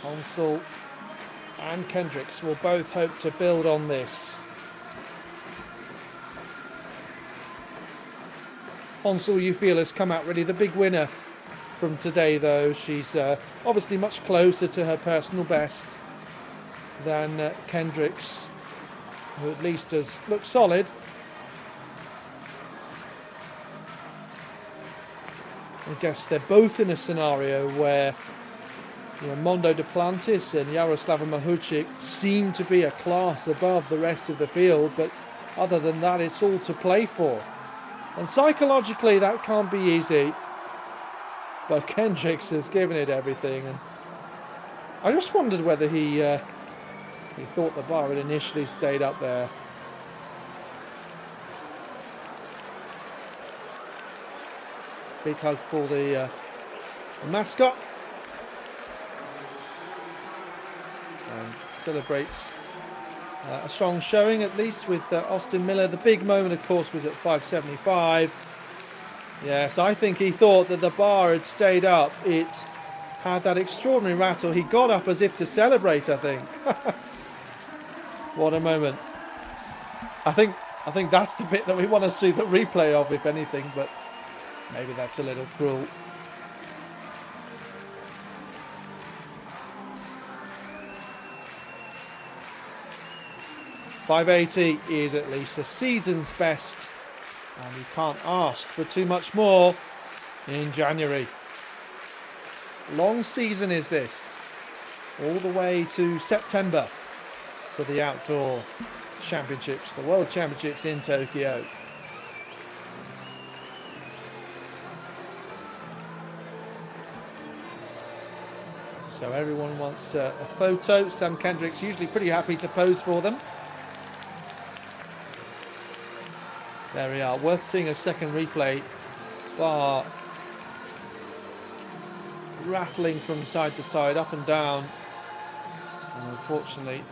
Hansel and Kendricks will both hope to build on this. Hansel, you feel, has come out really the big winner from today, though. She's obviously much closer to her personal best than Kendricks, who at least has looked solid. I guess they're both in a scenario where Mondo Duplantis and Jaroslava Mahuchik seem to be a class above the rest of the field, but other than that, it's all to play for. And psychologically, that can't be easy. But Kendricks has given it everything, and I just wondered whether he thought the bar had initially stayed up there. Big hug for the mascot, and celebrates a strong showing, at least, with Austin Miller. The big moment, of course, was at 5.75. Yes, I think he thought that the bar had stayed up. It had that extraordinary rattle. He got up as if to celebrate, I think. What a moment. I think that's the bit that we want to see the replay of, if anything, but maybe that's a little cruel. .580 is at least a season's best, and you can't ask for too much more in January. Long season is this, all the way to September for the outdoor championships, the World Championships in Tokyo. So everyone wants a photo. Sam Kendrick's usually pretty happy to pose for them. There we are, worth seeing a second replay. Bar rattling from side to side, up and down. And unfortunately,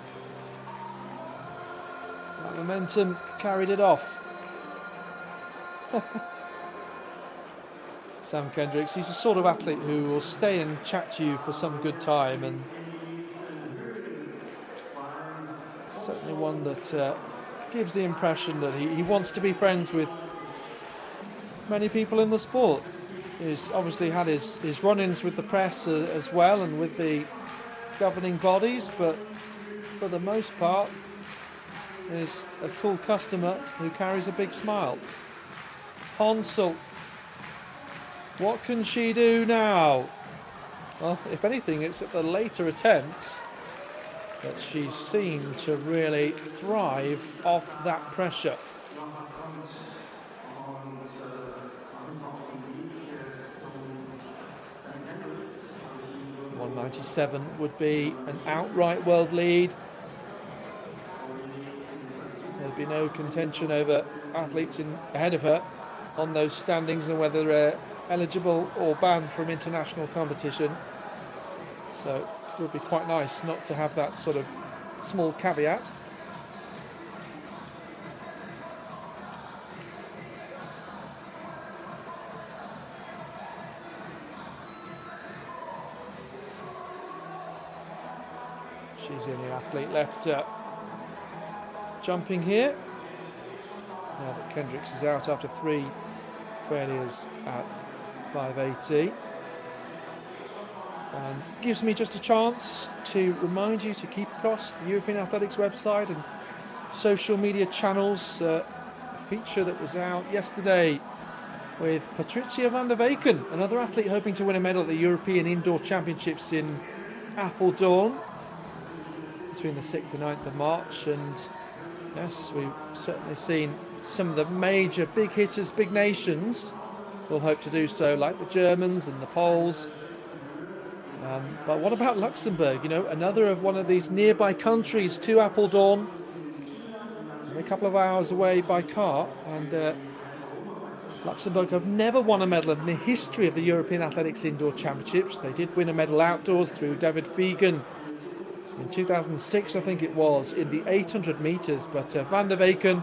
that momentum carried it off. Sam Kendricks, he's the sort of athlete who will stay and chat to you for some good time, and certainly one that gives the impression that he wants to be friends with many people in the sport. He's obviously had his run-ins with the press as well, and with the governing bodies, but for the most part is a cool customer who carries a big smile. Hansel, what can she do now? Well, if anything, it's at the later attempts that she's seen to really thrive off that pressure. 197 would be an outright world lead. There'd be no contention over athletes ahead of her on those standings and whether they're eligible or banned from international competition. So it would be quite nice not to have that sort of small caveat. She's the only athlete left jumping here. Now that Kendricks is out after 3 failures at 580. Gives me just a chance to remind you to keep across the European Athletics website and social media channels. A feature that was out yesterday with Patricia van der Weken, another athlete hoping to win a medal at the European Indoor Championships in Apeldoorn between the 6th and 9th of March. And yes, we've certainly seen some of the major big hitters, big nations will hope to do so, like the Germans and the Poles. But what about Luxembourg? Another of one of these nearby countries to Apeldoorn, a couple of hours away by car. And Luxembourg have never won a medal in the history of the European Athletics Indoor Championships. They did win a medal outdoors through David Fegan in 2006, I think it was, in the 800 metres. But Van der Weken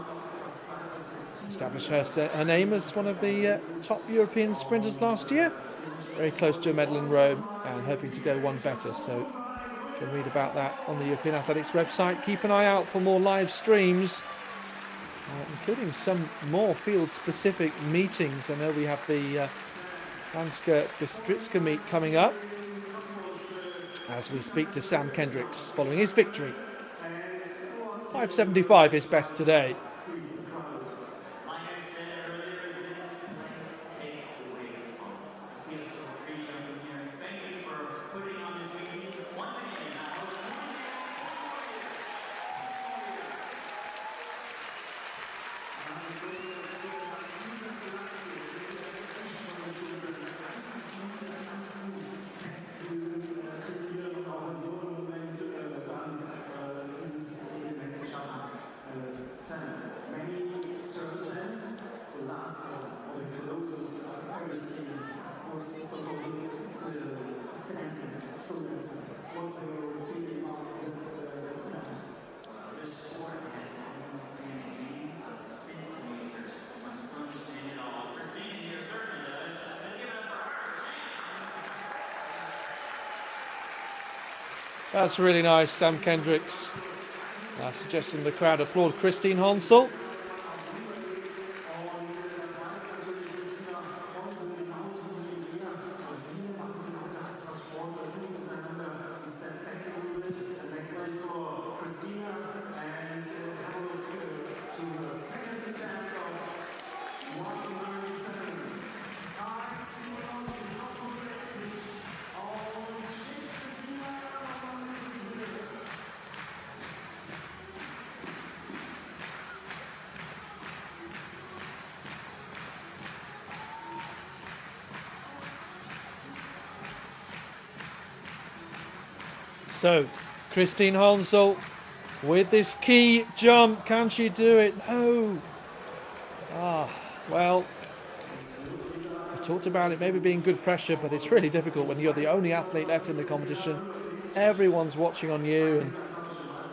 established her name as one of the top European sprinters last year. Very close to a medal in Rome and hoping to go one better. So you can read about that on the European Athletics website. Keep an eye out for more live streams, including some more field-specific meetings. I know we have the Danske Bistritska meet coming up as we speak to Sam Kendricks following his victory. 5:75 his best today. That's really nice, Sam Kendricks. Suggesting the crowd applaud Christine Honsel. So, Christine Honsel with this key jump. Can she do it? No. Well, I talked about it maybe being good pressure, but it's really difficult when you're the only athlete left in the competition. Everyone's watching on you, and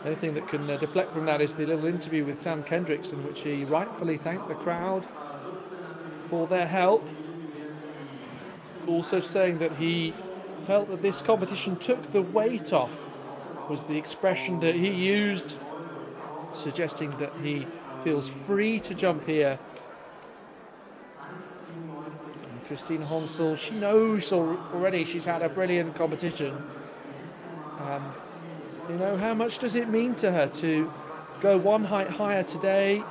anything that can deflect from that is the little interview with Sam Kendricks in which he rightfully thanked the crowd for their help. Also saying that he felt that this competition took the weight off, was the expression that he used, suggesting that he feels free to jump here. And Christine Honsel, she knows already she's had a brilliant competition. How much does it mean to her to go one height higher today?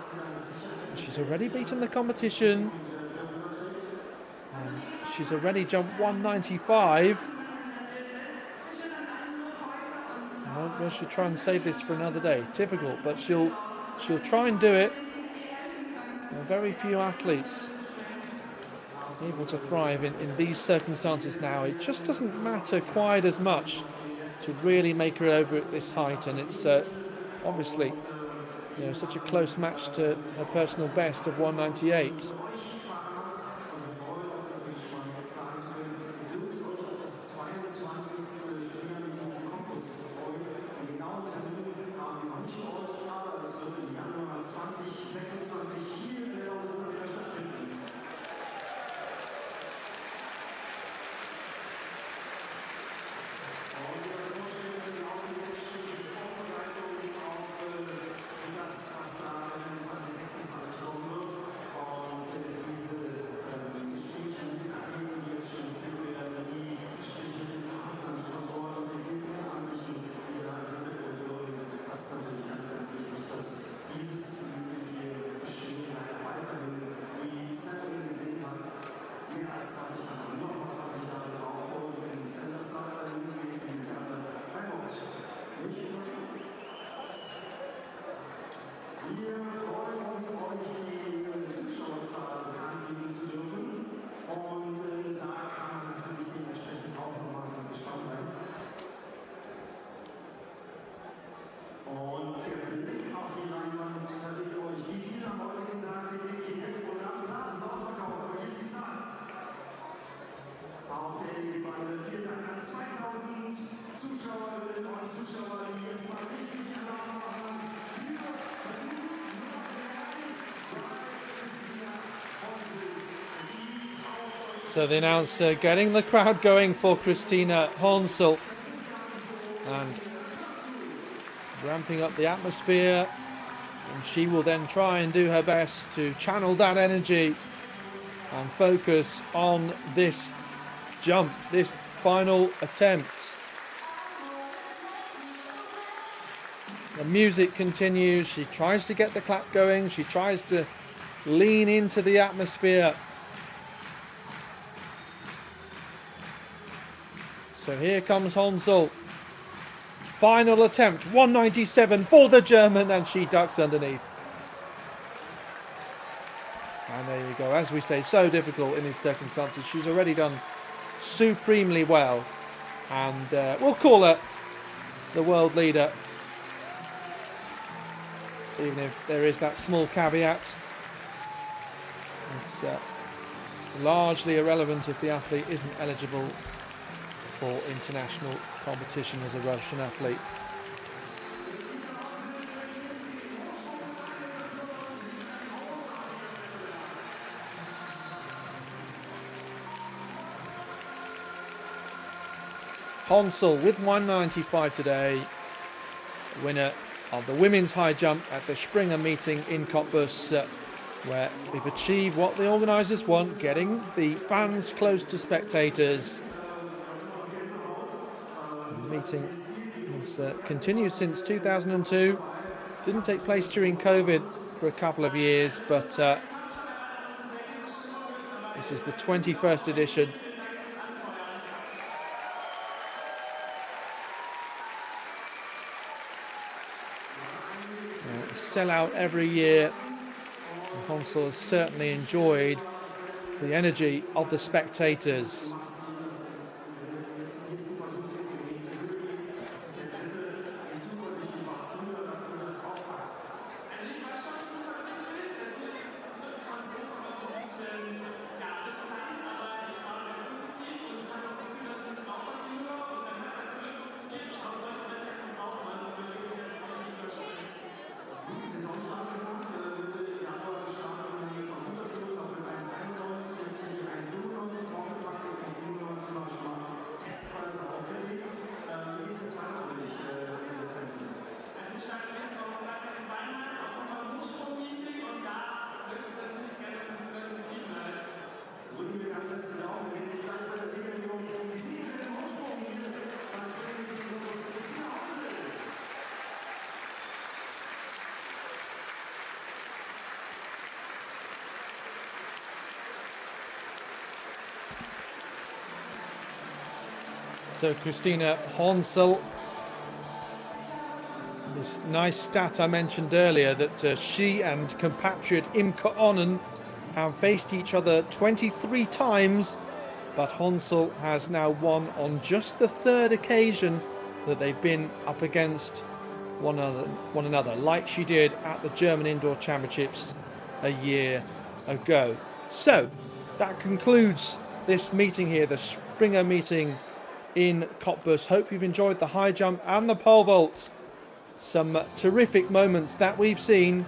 She's already beaten the competition. And she's already jumped 195. Well, she'll try and save this for another day. Difficult, but she'll try and do it. There are very few athletes able to thrive in these circumstances now. It just doesn't matter quite as much to really make her over at this height, and it's obviously such a close match to her personal best of 198. So the announcer getting the crowd going for Christina Honsel and ramping up the atmosphere, and she will then try and do her best to channel that energy and focus on this jump, this final attempt. The music continues. She tries to get the clap going. She tries to lean into the atmosphere. So here comes Honsel. Final attempt, 197 for the German, and she ducks underneath. And there you go. As we say, so difficult in these circumstances. She's already done supremely well. And we'll call her the world leader, even if there is that small caveat. It's largely irrelevant if the athlete isn't eligible for international competition as a Russian athlete. Honsel with 195 today, winner of the women's high jump at the Springer meeting in Cottbus, where we've achieved what the organisers want, getting the fans close to spectators. The meeting has continued since 2002. Didn't take place during COVID for a couple of years, but this is the 21st edition. Sell out every year. Honsel has certainly enjoyed the energy of the spectators. So Christina Honsel, this nice stat I mentioned earlier, that she and compatriot Imke Onnen have faced each other 23 times, but Honsel has now won on just the third occasion that they've been up against one another, like she did at the German Indoor Championships a year ago. So that concludes this meeting here, the Springer meeting in Cottbus. Hope you've enjoyed the high jump and the pole vault. Some terrific moments that we've seen,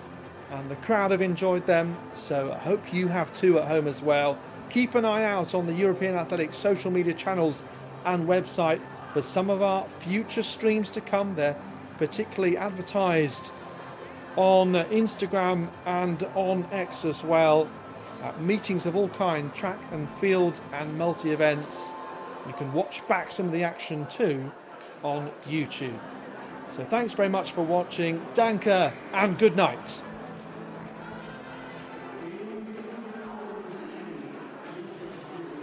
and the crowd have enjoyed them, so I hope you have too at home as well. Keep an eye out on the European Athletics social media channels and website for some of our future streams to come. They're particularly advertised on Instagram and on X as well. Meetings of all kind, track and field and multi-events. You can watch back some of the action too on YouTube. So thanks very much for watching. Danke and good night.